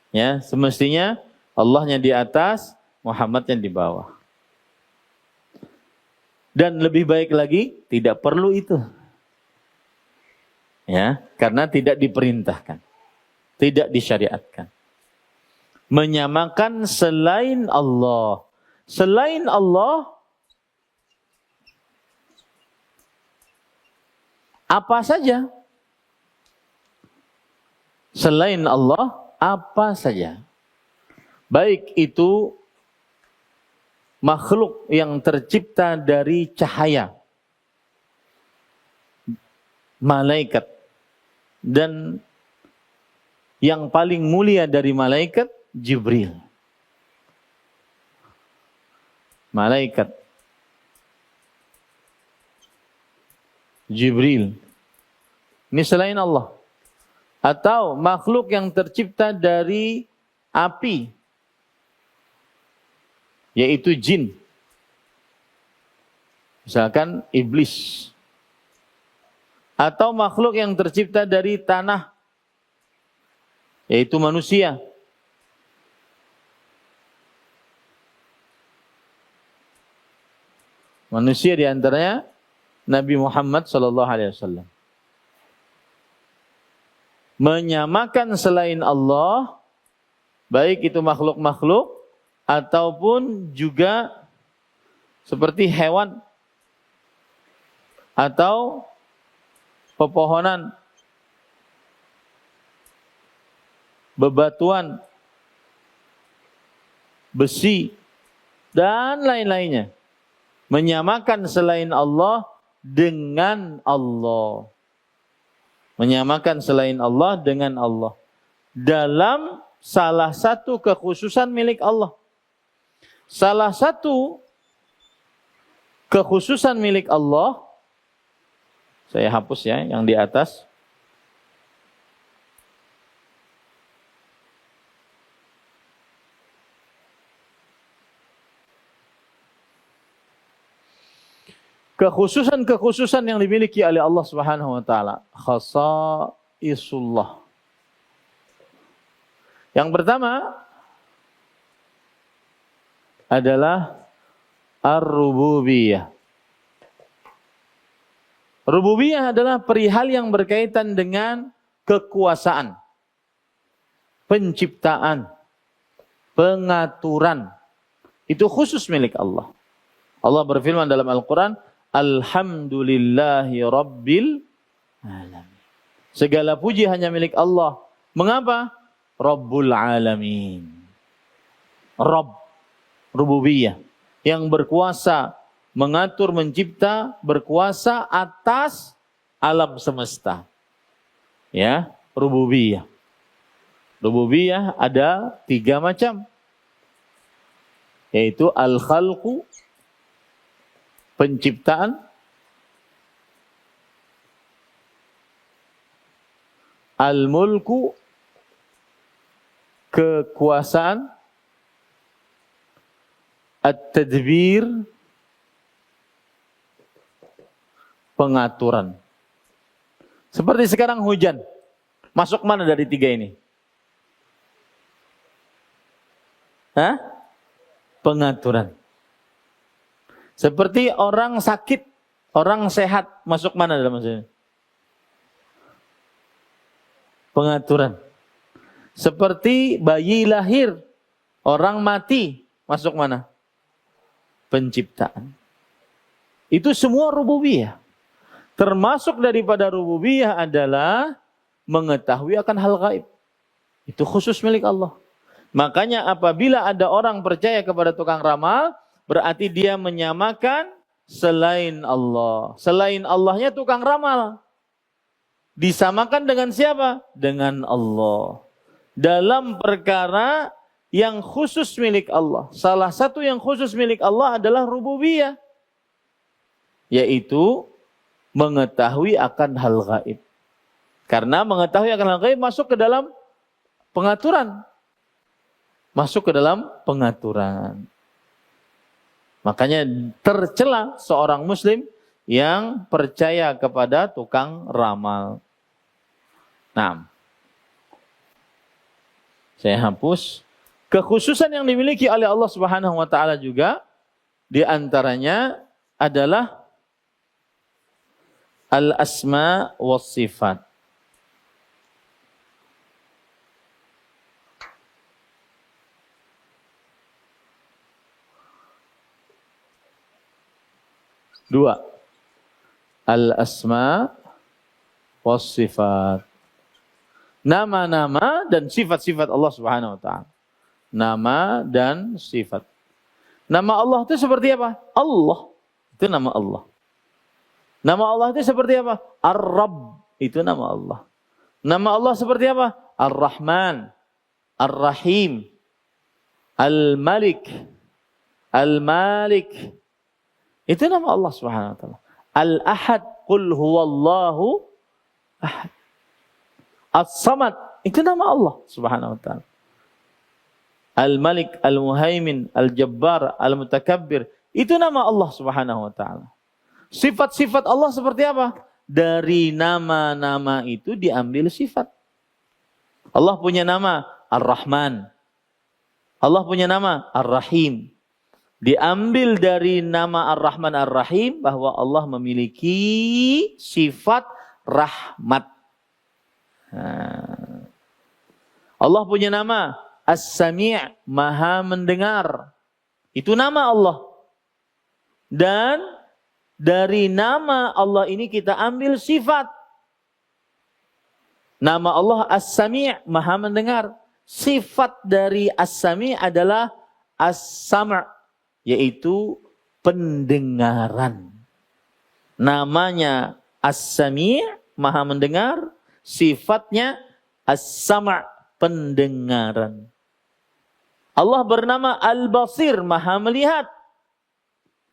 Ya, semestinya Allahnya di atas, Muhammadnya di bawah. Dan lebih baik lagi, tidak perlu itu. Ya, karena tidak diperintahkan. Tidak disyariatkan. Menyamakan selain Allah. Selain Allah, apa saja. Selain Allah, apa saja. Baik itu makhluk yang tercipta dari cahaya, malaikat, dan yang paling mulia dari malaikat, Jibril. Malaikat Jibril. Ini selain Allah. Atau makhluk yang tercipta dari api, yaitu jin. Misalkan iblis. Atau makhluk yang tercipta dari tanah, yaitu manusia. Manusia diantaranya Nabi Muhammad sallallahu alaihi wasallam. Menyamakan selain Allah, baik itu makhluk-makhluk ataupun juga seperti hewan atau pepohonan, bebatuan, besi, dan lain-lainnya. Menyamakan selain Allah dengan Allah. Menyamakan selain Allah dengan Allah. Dalam salah satu kekhususan milik Allah. Salah satu kekhususan milik Allah, saya hapus ya yang di atas. Kekhususan-kekhususan yang dimiliki oleh Allah Subhanahu wa taala, khasaisullah. Yang pertama adalah ar-rububiyah. Rububiyah adalah perihal yang berkaitan dengan kekuasaan, penciptaan, pengaturan. Itu khusus milik Allah. Allah berfirman dalam Al-Quran, Alhamdulillahi Rabbil Alamin. Segala puji hanya milik Allah. Mengapa? Rabbul Alamin. Rabb, rububiyah. Yang berkuasa, mengatur, mencipta, berkuasa atas alam semesta. Ya, rububiyah. Rububiyah ada 3 macam. Yaitu al-khalqu, penciptaan, al-mulku, kekuasaan, at-tadbir, pengaturan. Seperti sekarang hujan. Masuk mana dari 3 ini? Hah? Pengaturan. Seperti orang sakit, orang sehat, masuk mana dalam maksudnya? Pengaturan. Seperti bayi lahir, orang mati, masuk mana? Penciptaan. Itu semua rububiyah. Termasuk daripada rububiyah adalah mengetahui akan hal gaib. Itu khusus milik Allah. Makanya apabila ada orang percaya kepada tukang ramal, berarti dia menyamakan selain Allah. Selain Allahnya tukang ramal. Disamakan dengan siapa? Dengan Allah. Dalam perkara yang khusus milik Allah. Salah satu yang khusus milik Allah adalah rububiyah. Yaitu mengetahui akan hal gaib. Karena mengetahui akan hal gaib masuk ke dalam pengaturan. Masuk ke dalam pengaturan. Makanya tercela seorang muslim yang percaya kepada tukang ramal. Nah, saya hapus. Kekhususan yang dimiliki oleh Allah Subhanahu wa taala juga di antaranya adalah al-asma was sifat. Dua, al-asma was sifat. Nama-nama dan sifat-sifat Allah Subhanahu wa taala. Nama dan sifat. Nama Allah itu seperti apa? Allah. Itu nama Allah. Nama Allah itu seperti apa? Ar-Rabb. Itu nama Allah. Nama Allah seperti apa? Ar-Rahman, Ar-Rahim, Al-Malik, Al-Malik. Itu nama Allah Subhanahu wa taala. Al-Ahad, qul huwallahu ahad. As-Samad, itu nama Allah Subhanahu wa taala. Al-Malik, Al-Muhaimin, Al-Jabbar, Al-Mutakabbir, itu nama Allah Subhanahu wa taala. Sifat-sifat Allah seperti apa? Dari nama-nama itu diambil sifat. Allah punya nama Ar-Rahman. Allah punya nama Ar-Rahim. diambil dari nama Ar-Rahman Ar-Rahim bahwa Allah memiliki sifat rahmat. Nah, Allah punya nama As-Sami', Maha mendengar. Itu nama Allah. Dan dari nama Allah ini kita ambil sifat. Nama Allah As-Sami', Maha mendengar. Sifat dari As-Sami' adalah As-Sam', yaitu pendengaran. Namanya As-Sami', Maha mendengar. Sifatnya As-Sam', pendengaran. Allah bernama Al-Basir, Maha melihat.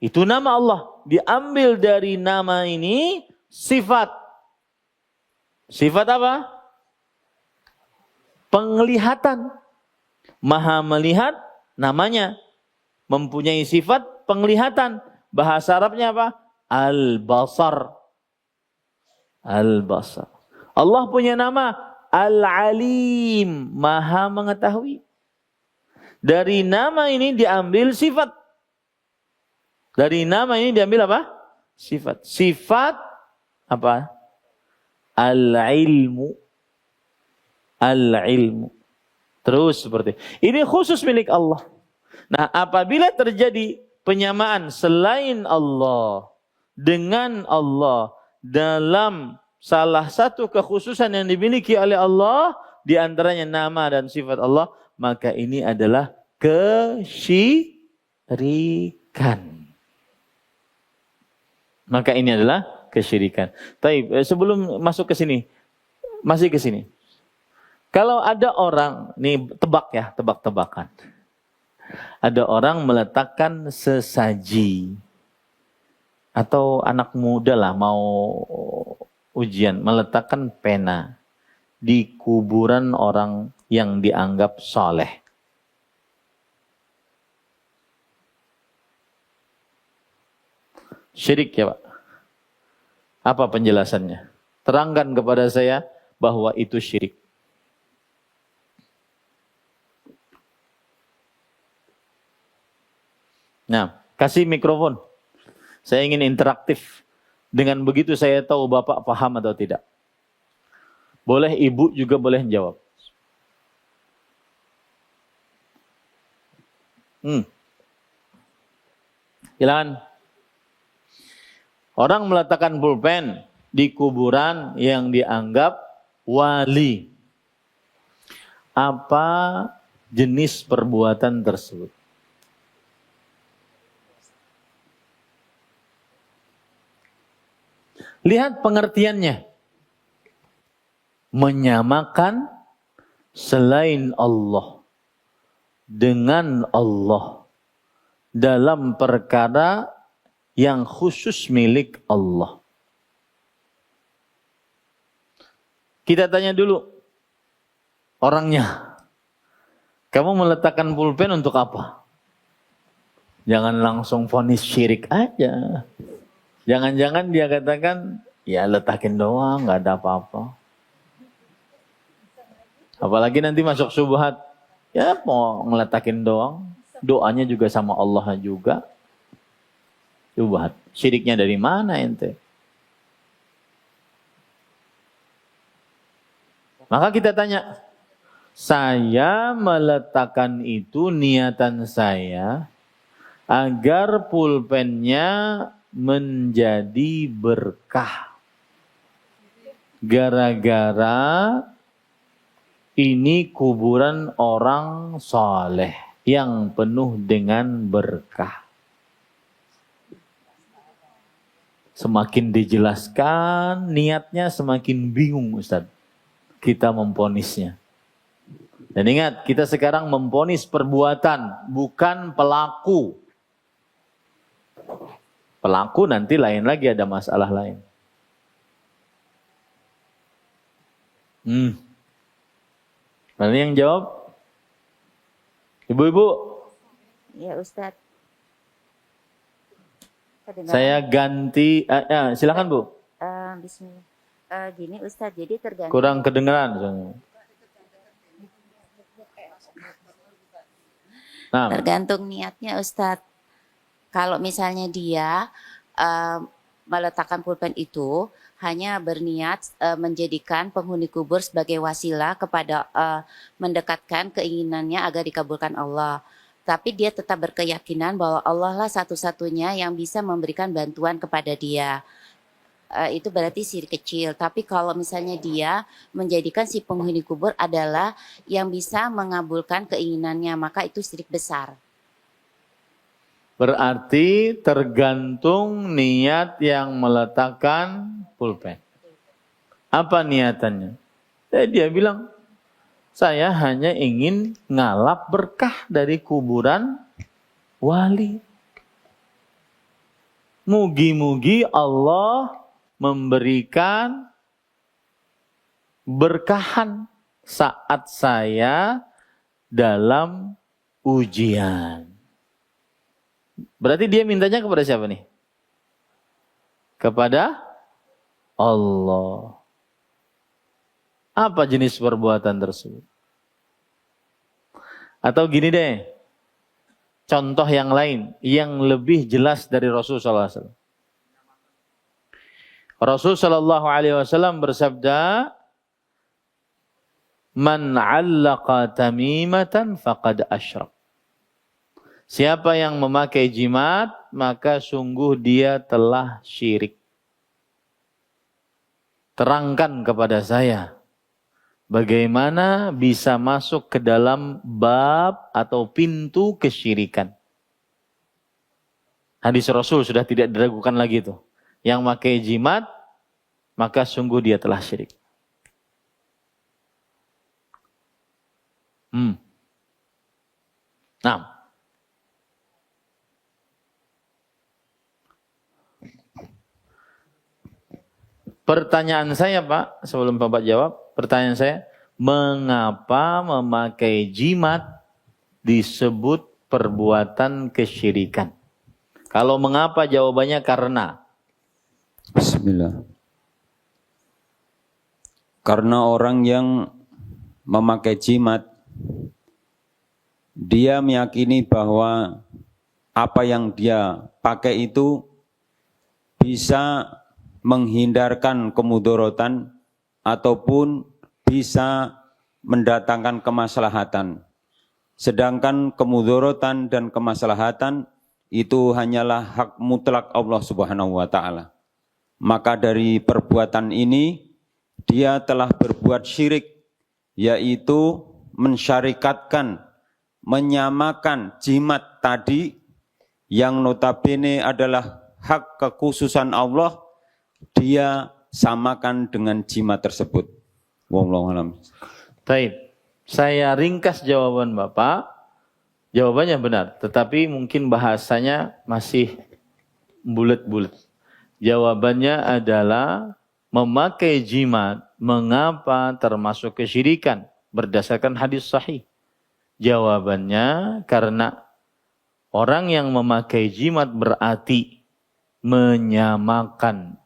Itu nama Allah. Diambil dari nama ini sifat. Sifat apa? Penglihatan. Maha melihat, namanya mempunyai sifat penglihatan. Bahasa Arabnya apa? Al-Basar. Al-Basar. Allah punya nama Al-Alim, Maha mengetahui. Dari nama ini diambil sifat. Dari nama ini diambil apa? Sifat. Sifat apa? Al-ilmu. Al-ilmu. Terus seperti ini khusus milik Allah. Nah, apabila terjadi penyamaan selain Allah dengan Allah dalam salah satu kekhususan yang dimiliki oleh Allah, di antaranya nama dan sifat Allah, maka ini adalah kesyirikan. Maka ini adalah kesyirikan. Taib, sebelum masuk ke sini, masih ke sini. Kalau ada orang, nih tebak-tebakan. Ada orang meletakkan sesaji. Atau anak muda lah mau ujian, meletakkan pena di kuburan orang yang dianggap soleh. Syirik ya Pak? Apa penjelasannya? Terangkan kepada saya bahwa itu syirik. Nah, kasih mikrofon. Saya ingin interaktif. Dengan begitu saya tahu Bapak paham atau tidak. Boleh Ibu juga boleh jawab. Silakan. Orang meletakkan pulpen di kuburan yang dianggap wali. Apa jenis perbuatan tersebut? Lihat pengertiannya. Menyamakan selain Allah dengan Allah dalam perkara yang khusus milik Allah. Kita tanya dulu orangnya. Kamu meletakkan pulpen untuk apa? Jangan langsung vonis syirik aja. Jangan-jangan dia katakan, ya letakin doang, gak ada apa-apa. Apalagi nanti masuk syubhat, ya mau ngeletakin doang, doanya juga sama Allah juga. Syubhat, syiriknya dari mana ente? Maka kita tanya, saya meletakkan itu niatan saya agar pulpennya menjadi berkah. Gara-gara ini kuburan orang soleh yang penuh dengan berkah. Semakin dijelaskan niatnya semakin bingung Ustaz. Kita memponisnya. Dan ingat, kita sekarang memponis perbuatan, bukan pelaku. Pelaku nanti lain lagi, ada masalah lain. Mana yang jawab? Ibu-ibu? Ya Ustadz. Saya ganti, silakan Bu. Bismillah. Gini Ustadz, jadi tergantung. Kurang kedengeran. Nah. Tergantung niatnya Ustadz. Kalau misalnya dia eh, meletakkan pulpen itu hanya berniat menjadikan penghuni kubur sebagai wasilah kepada mendekatkan keinginannya agar dikabulkan Allah. Tapi dia tetap berkeyakinan bahwa Allah lah satu-satunya yang bisa memberikan bantuan kepada dia. Itu berarti syirik kecil. Tapi kalau misalnya dia menjadikan si penghuni kubur adalah yang bisa mengabulkan keinginannya, maka itu syirik besar. Berarti tergantung niat yang meletakkan pulpen. Apa niatannya? Dia bilang, saya hanya ingin ngalap berkah dari kuburan wali. Mugi-mugi Allah memberikan berkahan saat saya dalam ujian. Berarti dia mintanya kepada siapa nih? Kepada Allah. Apa jenis perbuatan tersebut? Atau gini deh, contoh yang lain yang lebih jelas dari Rasulullah SAW. Rasulullah SAW bersabda, "Man 'allaqa tamimatan faqad asyrak." Siapa yang memakai jimat, maka sungguh dia telah syirik. Terangkan kepada saya, bagaimana bisa masuk ke dalam bab atau pintu kesyirikan. Hadis Rasul sudah tidak diragukan lagi itu. Yang memakai jimat, maka sungguh dia telah syirik. Nah, pertanyaan saya Pak, sebelum Bapak jawab, pertanyaan saya, mengapa memakai jimat disebut perbuatan kesyirikan? Kalau mengapa, jawabannya karena. Bismillah. Karena orang yang memakai jimat, dia meyakini bahwa apa yang dia pakai itu bisa menghindarkan kemudorotan ataupun bisa mendatangkan kemaslahatan. Sedangkan kemudorotan dan kemaslahatan itu hanyalah hak mutlak Allah Subhanahu wa taala. Maka dari perbuatan ini dia telah berbuat syirik, yaitu mensyarikatkan, menyamakan jimat tadi yang notabene adalah hak kekhususan Allah, dia samakan dengan jimat tersebut. Wallahu a'lam. Baik, saya ringkas jawaban Bapak. Jawabannya benar, tetapi mungkin bahasanya masih bulat-bulat. Jawabannya adalah memakai jimat mengapa termasuk kesyirikan berdasarkan hadis sahih. Jawabannya karena orang yang memakai jimat berarti menyamakan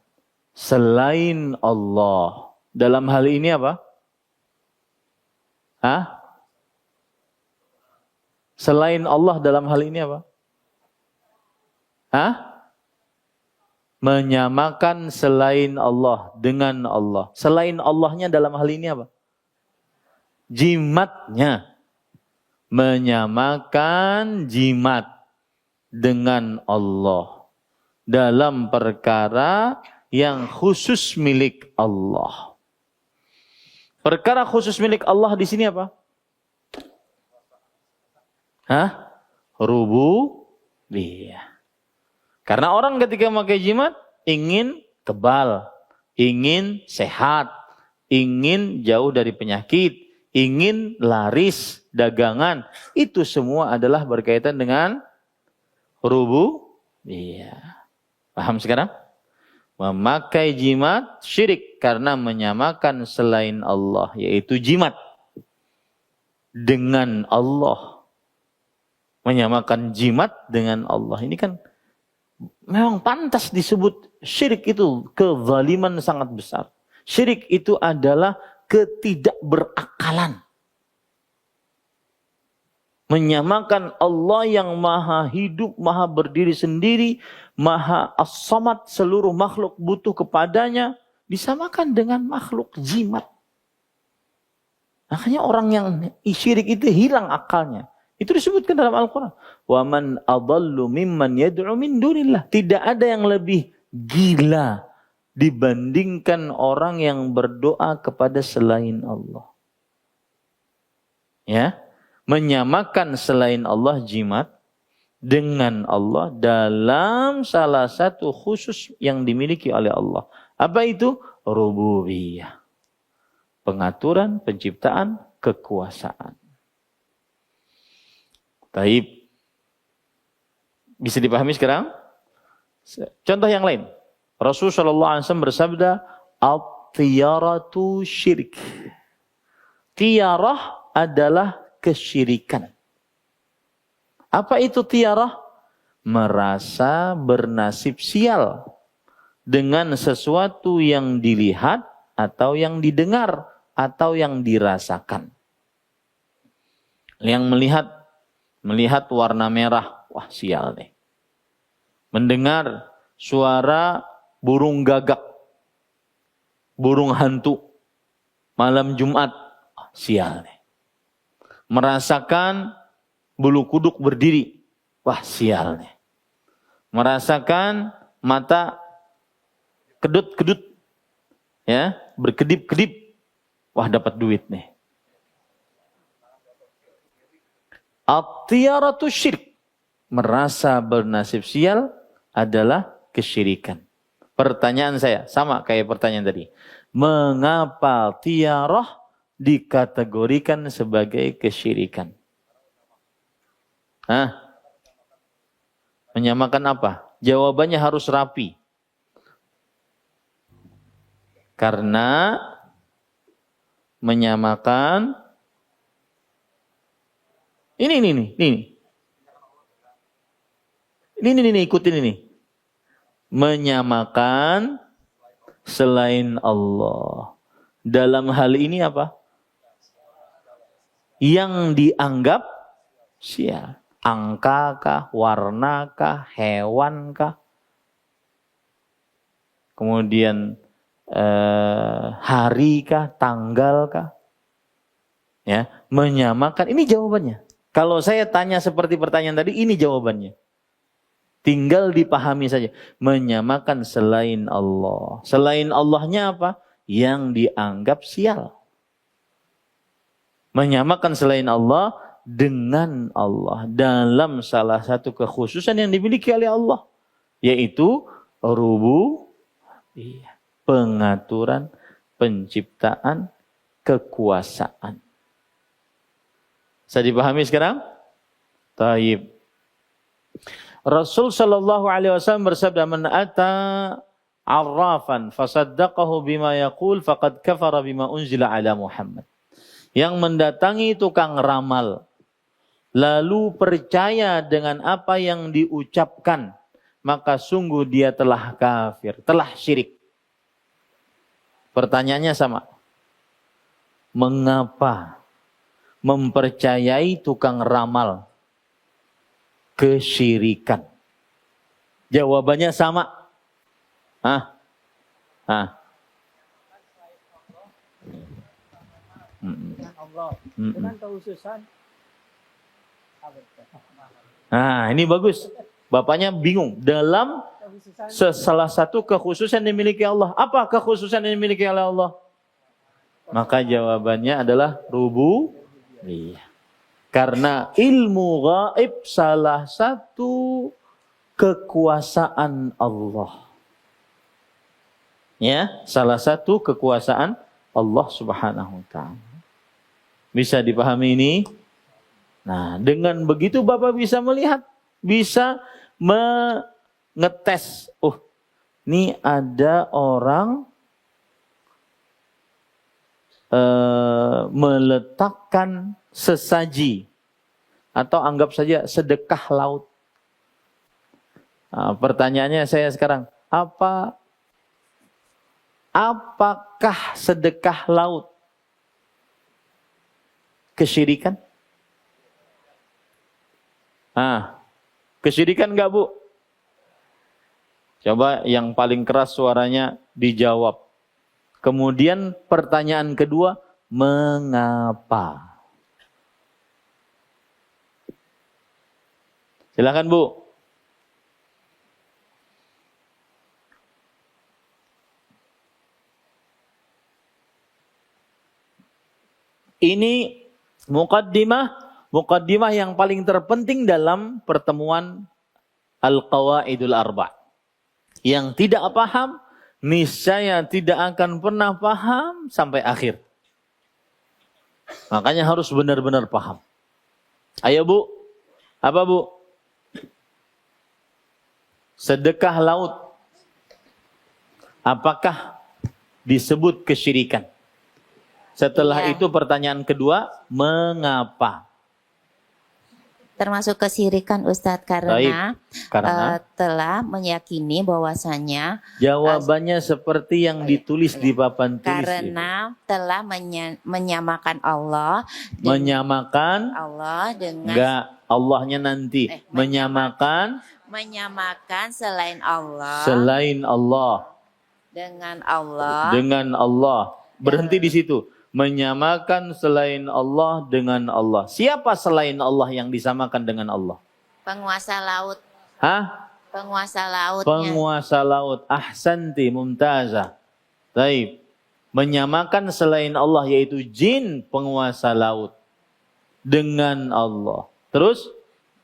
selain Allah. Dalam hal ini apa? Selain Allah dalam hal ini apa? Menyamakan selain Allah dengan Allah. Selain Allahnya dalam hal ini apa? Jimatnya. Menyamakan jimat dengan Allah. Dalam perkara yang khusus milik Allah. Perkara khusus milik Allah di sini apa? Rububiyah. Karena orang ketika memakai jimat ingin kebal, ingin sehat, ingin jauh dari penyakit, ingin laris dagangan. Itu semua adalah berkaitan dengan rububiyah. Paham sekarang? Memakai jimat syirik karena menyamakan selain Allah, yaitu jimat dengan Allah. Menyamakan jimat dengan Allah. Ini kan memang pantas disebut syirik, itu kezaliman sangat besar. Syirik itu adalah ketidakberakalan. Menyamakan Allah yang maha hidup, maha berdiri sendiri, maha as-samad, seluruh makhluk butuh kepadanya, disamakan dengan makhluk jimat. Makanya orang yang syirik itu hilang akalnya. Itu disebutkan dalam Al-Quran. وَمَنْ أَضَلُّ مِمَّنْ يَدْعُ مِنْ دُونِ اللَّهِ. Tidak ada yang lebih gila dibandingkan orang yang berdoa kepada selain Allah. Ya, menyamakan selain Allah jimat dengan Allah dalam salah satu khusus yang dimiliki oleh Allah. Apa itu? Rububiyah. Pengaturan, penciptaan, kekuasaan. Taib. Bisa dipahami sekarang? Contoh yang lain. Rasulullah SAW bersabda, at-tiyaratu syirik. Tiyarah adalah kesyirikan. Apa itu tiyarah? Merasa bernasib sial dengan sesuatu yang dilihat atau yang didengar atau yang dirasakan. Yang melihat warna merah, wah sial nih. Mendengar suara burung gagak, burung hantu, malam Jumat, wah sial nih. Merasakan bulu kuduk berdiri, wah sial nih. Merasakan mata kedut-kedut, ya, berkedip-kedip, wah dapat duit nih. At-tiyaratu syirik. Merasa bernasib sial adalah kesyirikan. Pertanyaan saya sama kayak pertanyaan tadi. Mengapa tiyarah dikategorikan sebagai kesyirikan? Hah? Menyamakan apa? Jawabannya harus rapi. Karena menyamakan ini ikutin ini. Menyamakan selain Allah. Dalam hal ini apa? Yang dianggap sial. Angka kah, warna kah, hewan kah? Kemudian hari kah, tanggal kah? Ya, menyamakan. Ini jawabannya. Kalau saya tanya seperti pertanyaan tadi, ini jawabannya. Tinggal dipahami saja. Menyamakan selain Allah. Selain Allahnya apa? Yang dianggap sial. Menyamakan selain Allah dengan Allah. Dalam salah satu kekhususan yang dimiliki oleh Allah. Yaitu rububiyah. Pengaturan, penciptaan, kekuasaan. Bisa dipahami sekarang? Taib. Rasul sallallahu alaihi wasallam bersabda, "Man ata arrafan fasaddaqahu bima yaqul faqad kafara bima unzila ala Muhammad." Yang mendatangi tukang ramal lalu percaya dengan apa yang diucapkan, maka sungguh dia telah kafir, telah syirik. Pertanyaannya sama. Mengapa mempercayai tukang ramal kesyirikan? Jawabannya sama. Dengan kehususan. Nah, ini bagus. Bapaknya bingung. Dalam salah satu kekhususan yang dimiliki Allah. Apa kekhususan yang dimiliki oleh Allah? Maka jawabannya adalah rububiyah. Karena ilmu gaib salah satu kekuasaan Allah. Ya, salah satu kekuasaan Allah Subhanahu wa taala. Bisa dipahami ini? Nah, dengan begitu Bapak bisa melihat, bisa mengetes. Oh, ini ada orang meletakkan sesaji atau anggap saja sedekah laut. Nah, pertanyaannya saya sekarang, apakah sedekah laut kesyirikan? Kesyirikan enggak, Bu? Coba yang paling keras suaranya dijawab. Kemudian pertanyaan kedua, mengapa? Silakan, Bu. Ini mukaddimah yang paling terpenting dalam pertemuan Al-Qawaidul Arba'. Yang tidak paham, niscaya tidak akan pernah paham sampai akhir. Makanya harus benar-benar paham. Ayo, Bu. Apa, Bu? Sedekah laut. Apakah disebut kesyirikan? Setelah itu pertanyaan kedua, mengapa? Termasuk kesyirikan, Ustadz, karena, Karena telah meyakini bahwasanya jawabannya seperti yang ditulis di papan tulis. Karena telah menyamakan Allah dengan enggak, Allahnya nanti menyamakan selain Allah dengan Allah. Berhenti di situ. Menyamakan selain Allah dengan Allah. Siapa selain Allah yang disamakan dengan Allah? Penguasa laut. Penguasa lautnya. Penguasa laut. Ahsanti mumtazah. Baik. Menyamakan selain Allah yaitu jin penguasa laut dengan Allah. Terus?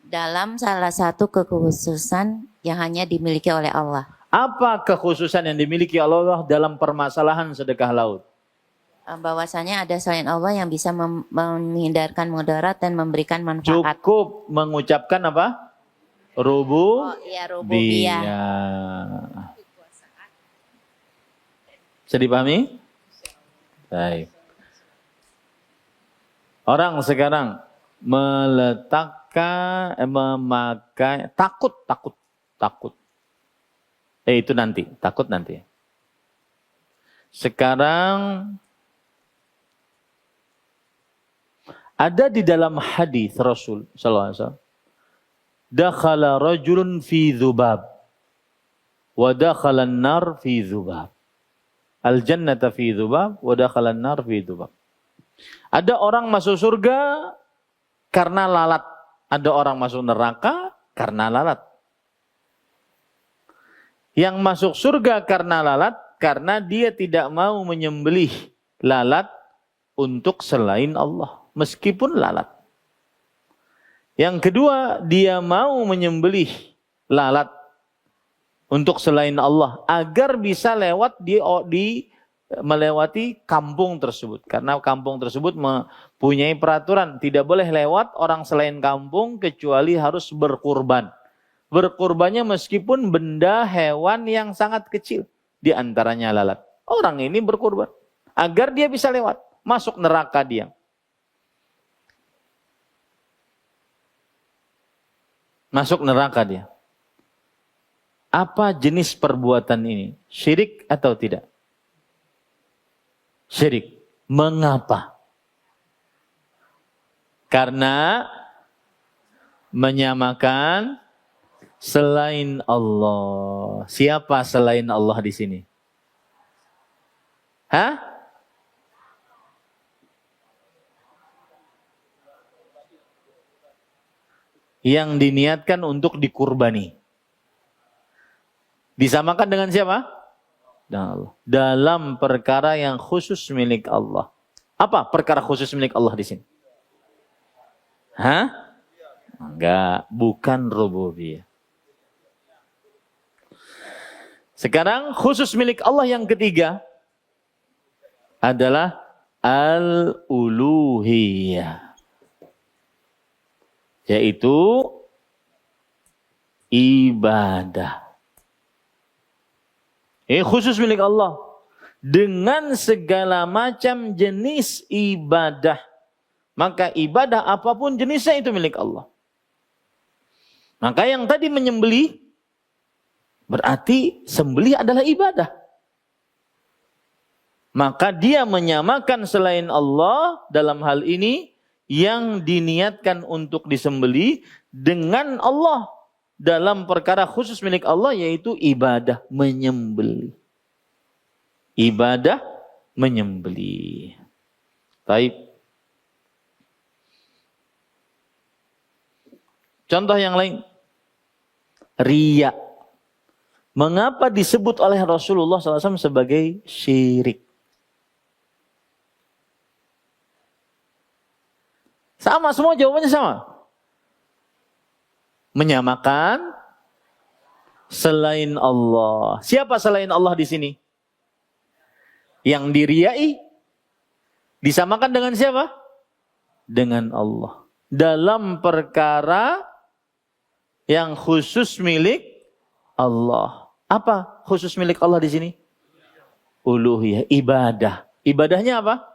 Dalam salah satu kekhususan yang hanya dimiliki oleh Allah. Apa kekhususan yang dimiliki Allah dalam permasalahan sedekah laut? Bahwasanya ada selain Allah yang bisa menghindarkan mudarat dan memberikan manfaat. Cukup mengucapkan apa? Rububiyah. Bisa dipahami? Baik. Orang sekarang memakai takut. Itu nanti, takut nanti. Sekarang ada di dalam hadis Rasul sallallahu alaihi wasallam, dakhala rajulun fi dzubab wa dakhala an-nar fi dzubab. Al-jannata fi dzubab wa dakhala an-nar fi dzubab. Ada orang masuk surga karena lalat, ada orang masuk neraka karena lalat. Yang masuk surga karena lalat karena dia tidak mau menyembelih lalat untuk selain Allah. Meskipun lalat. Yang kedua, dia mau menyembelih lalat untuk selain Allah agar bisa lewat melewati kampung tersebut. Karena kampung tersebut mempunyai peraturan tidak boleh lewat orang selain kampung kecuali harus berkurban. Berkurbannya meskipun benda hewan yang sangat kecil, di antaranya lalat. Orang ini berkurban agar dia bisa lewat, masuk neraka dia. Masuk neraka dia. Apa jenis perbuatan ini? Syirik atau tidak? Syirik. Mengapa? Karena menyamakan selain Allah. Siapa selain Allah di sini? Yang diniatkan untuk dikurbani. Disamakan dengan siapa? Dengan Allah. Dalam perkara yang khusus milik Allah. Apa perkara khusus milik Allah di sini? Enggak, bukan rububiyah. Sekarang khusus milik Allah yang ketiga adalah al-uluhiyah. Yaitu ibadah. Ini khusus milik Allah. Dengan segala macam jenis ibadah. Maka ibadah apapun jenisnya itu milik Allah. Maka yang tadi menyembelih, berarti sembelih adalah ibadah. Maka dia menyamakan selain Allah dalam hal ini yang diniatkan untuk disembelih dengan Allah dalam perkara khusus milik Allah, yaitu ibadah menyembelih. Ibadah menyembelih. Baik. Contoh yang lain. Riya. Mengapa disebut oleh Rasulullah SAW sebagai syirik? Sama, semua jawabannya sama. Menyamakan selain Allah. Siapa selain Allah di sini? Yang diriyai disamakan dengan siapa? Dengan Allah. Dalam perkara yang khusus milik Allah. Apa khusus milik Allah di sini? Uluhiyah, ibadah. Ibadahnya apa?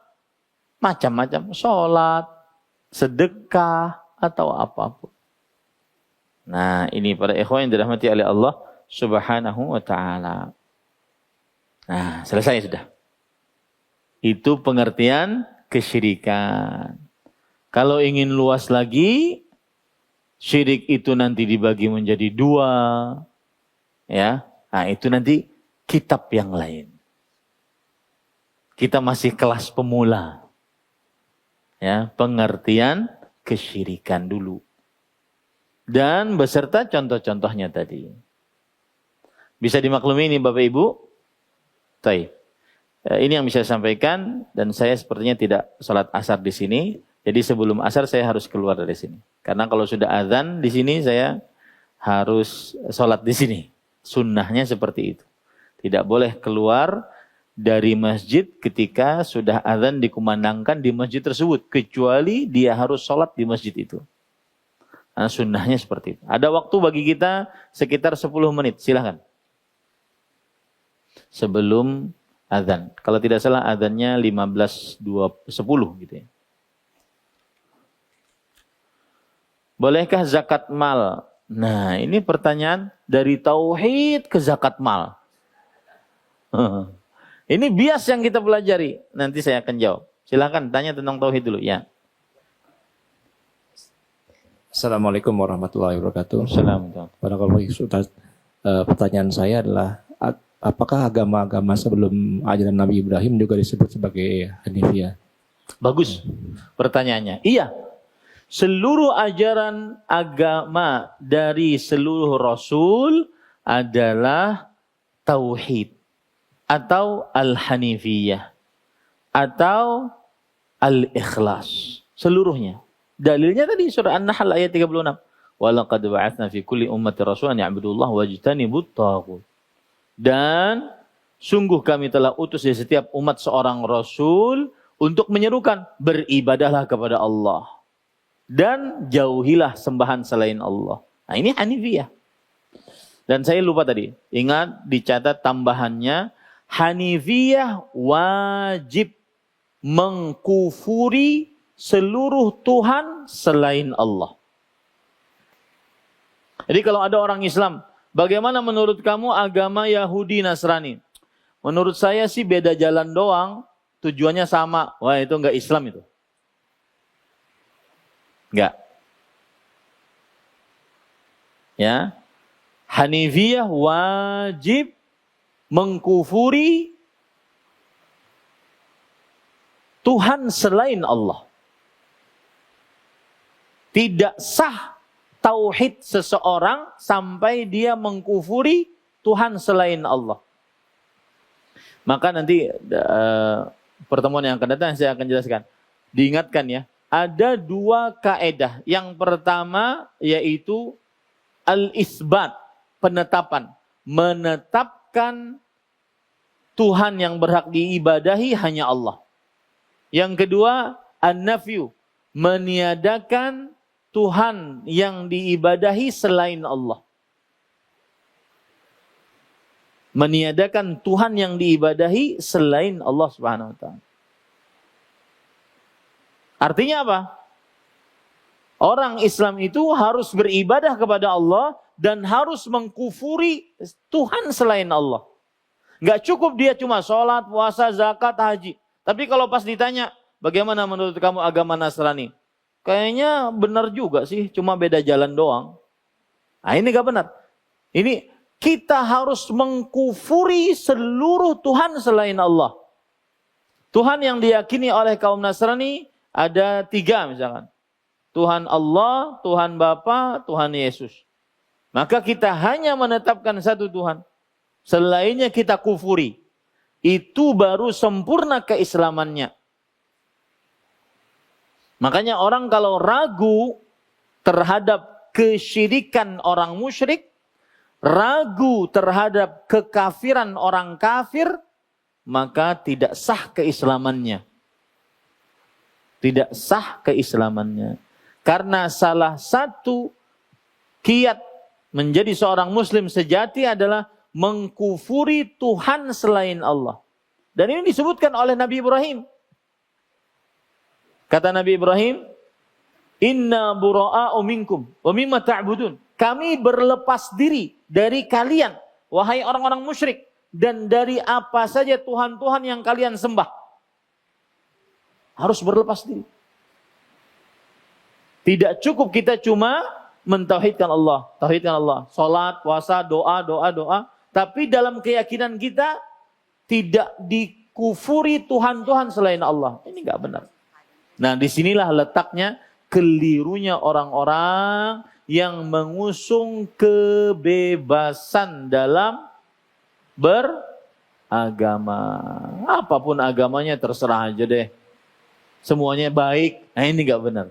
Macam-macam. Sholat, sedekah, atau apapun. Nah, ini para ikhwan yang dirahmati oleh Allah Subhanahu wa ta'ala. Nah, selesai sudah. Itu pengertian kesyirikan. Kalau ingin luas lagi, syirik itu nanti dibagi menjadi 2. Ya, nah itu nanti kitab yang lain. Kita masih kelas pemula. Ya, pengertian kesyirikan dulu. Dan beserta contoh-contohnya tadi. Bisa dimaklumi ini Bapak Ibu? Baik. Ini yang bisa saya sampaikan, dan saya sepertinya tidak sholat asar di sini. Jadi sebelum asar saya harus keluar dari sini. Karena kalau sudah azan di sini saya harus sholat di sini. Sunnahnya seperti itu. Tidak boleh keluar dari masjid ketika sudah azan dikumandangkan di masjid tersebut. Kecuali dia harus sholat di masjid itu. Karena sunnahnya seperti itu. Ada waktu bagi kita sekitar 10 menit. Silahkan. Sebelum azan. Kalau tidak salah azannya 15:10 gitu ya. Bolehkah zakat mal? Nah, ini pertanyaan dari tauhid ke zakat mal. Ini bias yang kita pelajari. Nanti saya akan jawab. Silahkan tanya tentang tauhid dulu ya. Assalamualaikum warahmatullahi wabarakatuh. Assalamualaikum. Barakallahu Ustaz. Pertanyaan saya adalah, apakah agama-agama sebelum ajaran Nabi Ibrahim juga disebut sebagai Hanifiyah? Bagus pertanyaannya. Iya. Seluruh ajaran agama dari seluruh Rasul adalah tauhid atau al-hanifiyah atau al-ikhlas. Seluruhnya. Dalilnya tadi surah An-Nahl ayat 36. Walaqad ba'atsna fi kulli ummati rasulan ya'budullaha wajtanibut taghut. Dan sungguh kami telah utus di setiap umat seorang rasul untuk menyerukan beribadahlah kepada Allah. Dan jauhilah sembahan selain Allah. Nah ini Hanifiyah. Dan saya lupa tadi. Ingat dicatat tambahannya. Hanifiyah wajib mengkufuri seluruh Tuhan selain Allah. Jadi kalau ada orang Islam, bagaimana menurut kamu agama Yahudi Nasrani? Menurut saya sih beda jalan doang. Tujuannya sama. Wah itu enggak Islam itu. Enggak. Ya. Hanifiyah wajib mengkufuri Tuhan selain Allah. Tidak sah tauhid seseorang sampai dia mengkufuri Tuhan selain Allah. Maka nanti pertemuan yang akan datang saya akan jelaskan. Diingatkan ya. Ada 2 kaedah. Yang pertama yaitu al-isbat, penetapan. Menetapkan Tuhan yang berhak diibadahi hanya Allah. Yang kedua, an-nafyu, meniadakan Tuhan yang diibadahi selain Allah. Meniadakan Tuhan yang diibadahi selain Allah Subhanahu wa taala. Artinya apa? Orang Islam itu harus beribadah kepada Allah dan harus mengkufuri Tuhan selain Allah. Enggak cukup dia cuma sholat, puasa, zakat, haji. Tapi kalau pas ditanya, bagaimana menurut kamu agama Nasrani? kayaknya benar juga sih, cuma beda jalan doang. Nah ini gak benar. Ini kita harus mengkufuri seluruh Tuhan selain Allah. Tuhan yang diyakini oleh kaum Nasrani ada 3 misalkan. Tuhan Allah, Tuhan Bapa, Tuhan Yesus. Maka kita hanya menetapkan satu Tuhan. Selainnya kita kufuri. Itu baru sempurna keislamannya. Makanya orang kalau ragu terhadap kesyirikan orang musyrik, ragu terhadap kekafiran orang kafir, maka tidak sah keislamannya. Tidak sah keislamannya. Karena salah satu kiat menjadi seorang muslim sejati adalah mengkufuri Tuhan selain Allah. Dan ini disebutkan oleh Nabi Ibrahim. Kata Nabi Ibrahim, "Inna bura'a'u minkum wa mimma ta'budun." Kami berlepas diri dari kalian, wahai orang-orang musyrik, dan dari apa saja Tuhan-Tuhan yang kalian sembah. Harus berlepas diri. Tidak cukup kita cuma mentauhidkan Allah, tauhidkan Allah, salat, puasa, doa, tapi dalam keyakinan kita tidak dikufuri Tuhan-Tuhan selain Allah. Ini enggak benar. Nah, disinilah letaknya kelirunya orang-orang yang mengusung kebebasan dalam beragama. Apapun agamanya terserah aja deh. Semuanya baik. Nah, ini enggak benar.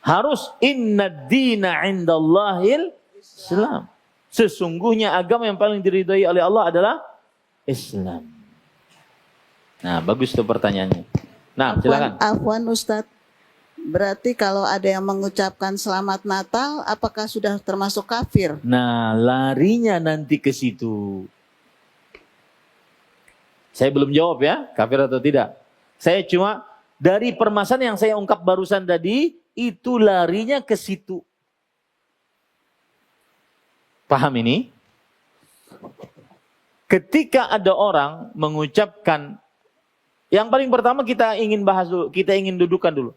Harus inna dina indallahil Islam. Sesungguhnya agama yang paling diridhai oleh Allah adalah Islam. Nah, bagus tuh pertanyaannya. Nah, silakan. Afwan Ustadz. Berarti kalau ada yang mengucapkan selamat Natal, apakah sudah termasuk kafir? Nah, larinya nanti ke situ. Saya belum jawab ya, kafir atau tidak. Saya cuma dari permasalahan yang saya ungkap barusan tadi, itu larinya ke situ. Paham ini? Ketika ada orang mengucapkan, yang paling pertama kita ingin bahas dulu, kita ingin dudukan dulu.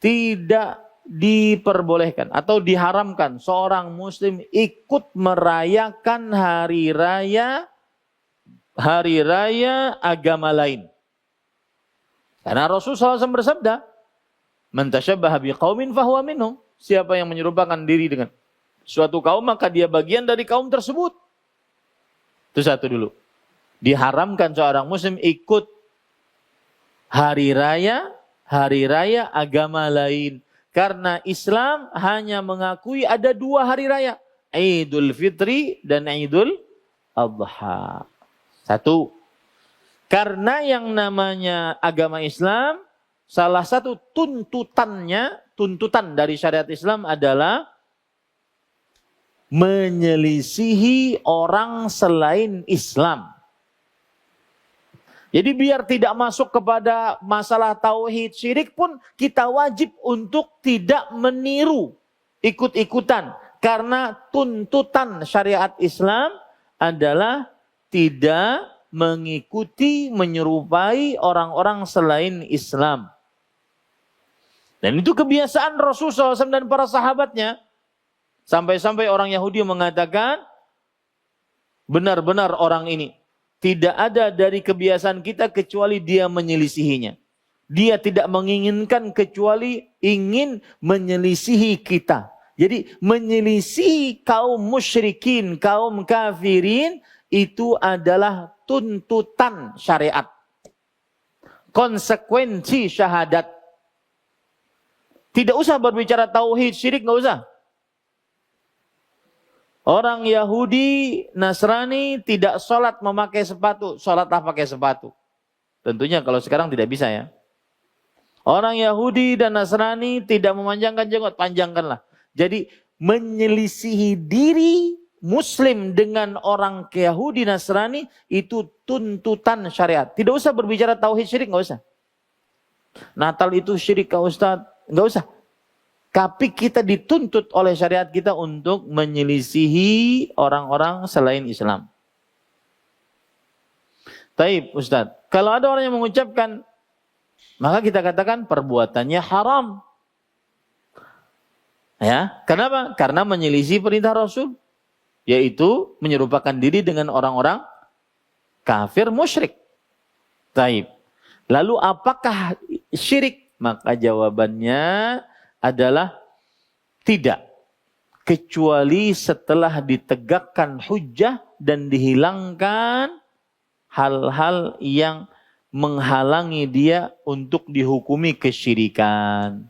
Tidak diperbolehkan atau diharamkan seorang muslim ikut merayakan hari raya agama lain. Karena Rasulullah SAW bersabda, "Man tashabbaha biqaumin fahuwa minhum." Siapa yang menyerupakan diri dengan suatu kaum, maka dia bagian dari kaum tersebut. Itu satu dulu. Diharamkan seorang muslim ikut hari raya agama lain. Karena Islam hanya mengakui ada 2 hari raya. Idul Fitri dan Idul Adha. Satu. Karena yang namanya agama Islam, salah satu tuntutan dari syariat Islam adalah menyelisihi orang selain Islam. Jadi biar tidak masuk kepada masalah tauhid syirik pun kita wajib untuk tidak meniru, ikut-ikutan. Karena tuntutan syariat Islam adalah tidak mengikuti, menyerupai orang-orang selain Islam. Dan itu kebiasaan Rasulullah SAW dan para sahabatnya. Sampai-sampai orang Yahudi mengatakan, benar-benar orang ini tidak ada dari kebiasaan kita kecuali dia menyelisihinya. Dia tidak menginginkan kecuali ingin menyelisihi kita. Jadi menyelisihi kaum musyrikin, kaum kafirin, itu adalah tuntutan syariat. Konsekuensi syahadat. Tidak usah berbicara tauhid, syirik nggak usah. Orang Yahudi, Nasrani tidak sholat memakai sepatu. Sholatlah pakai sepatu. Tentunya kalau sekarang tidak bisa ya. Orang Yahudi dan Nasrani tidak memanjangkan jenggot, panjangkanlah. Jadi menyelisihi diri Muslim dengan orang Yahudi Nasrani itu tuntutan syariat. Tidak usah berbicara tauhid syirik, nggak usah. Natal itu syirik kah Ustaz? Nggak usah. Tapi kita dituntut oleh syariat kita untuk menyelisihi orang-orang selain Islam. Taib Ustaz, kalau ada orang yang mengucapkan, maka kita katakan perbuatannya haram. Ya, kenapa? Karena menyelisih perintah Rasul, yaitu menyerupakan diri dengan orang-orang kafir musyrik. Taib. Lalu apakah syirik? Maka jawabannya adalah tidak. Kecuali setelah ditegakkan hujjah dan dihilangkan hal-hal yang menghalangi dia untuk dihukumi kesyirikan.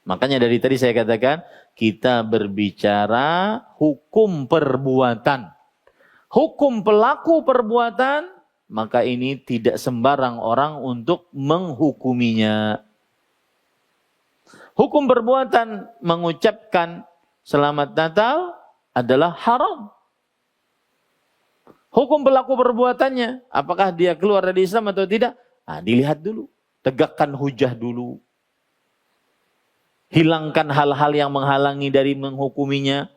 Makanya dari tadi saya katakan, kita berbicara hukum perbuatan. Hukum pelaku perbuatan, maka ini tidak sembarang orang untuk menghukuminya. Hukum perbuatan mengucapkan Selamat Natal adalah haram. Hukum pelaku perbuatannya, apakah dia keluar dari Islam atau tidak? Nah, dilihat dulu. Tegakkan hujah dulu. Hilangkan hal-hal yang menghalangi dari menghukuminya.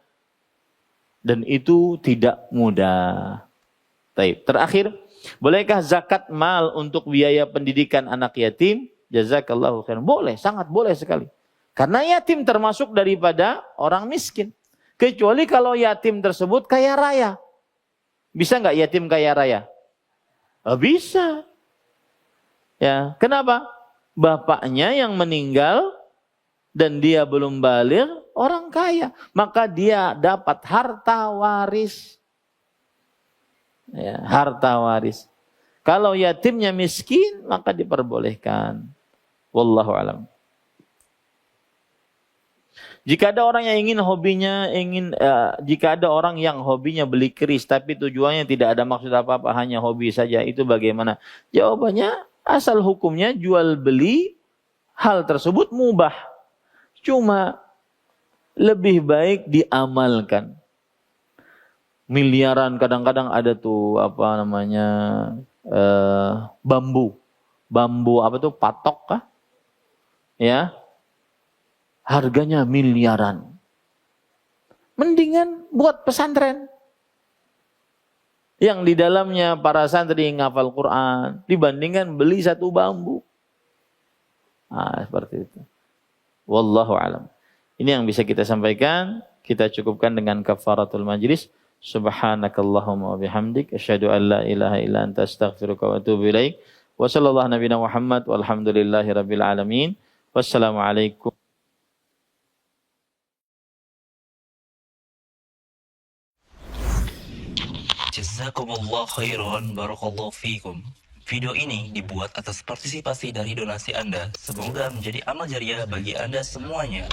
Dan itu tidak mudah. Baik. Terakhir, bolehkah zakat mal untuk biaya pendidikan anak yatim? Jazakallahu khairan. Boleh, sangat boleh sekali. Karena yatim termasuk daripada orang miskin. Kecuali kalau yatim tersebut kaya raya. Bisa nggak yatim kaya raya? Bisa. Ya, kenapa? Bapaknya yang meninggal dan dia belum baligh, orang kaya. Maka dia dapat harta waris. Ya, harta waris. Kalau yatimnya miskin, maka diperbolehkan. Wallahu alam. Jika ada orang yang jika ada orang yang hobinya beli keris tapi tujuannya tidak ada maksud apa-apa, hanya hobi saja, itu bagaimana? Jawabannya, asal hukumnya jual beli hal tersebut mubah. Cuma lebih baik diamalkan. Miliaran kadang-kadang ada tuh bambu patok kah? Ya. Harganya miliaran. Mendingan buat pesantren. Yang di dalamnya para santri ngafal Quran. Dibandingkan beli satu bambu. Seperti itu. Wallahu alam. Ini yang bisa kita sampaikan. Kita cukupkan dengan kafaratul majlis. Subhanakallahumma wa bihamdik. Asyhadu an la ilaha illa anta astaghfiruka wa atubu ilaik. Wa sallallahu nabiyana Muhammad. Walhamdulillahi rabbil alamin. Wassalamualaikum. Jazakumullah khairan, barakallahu fikum. Video ini dibuat atas partisipasi dari donasi Anda. Semoga menjadi amal jariah bagi Anda semuanya.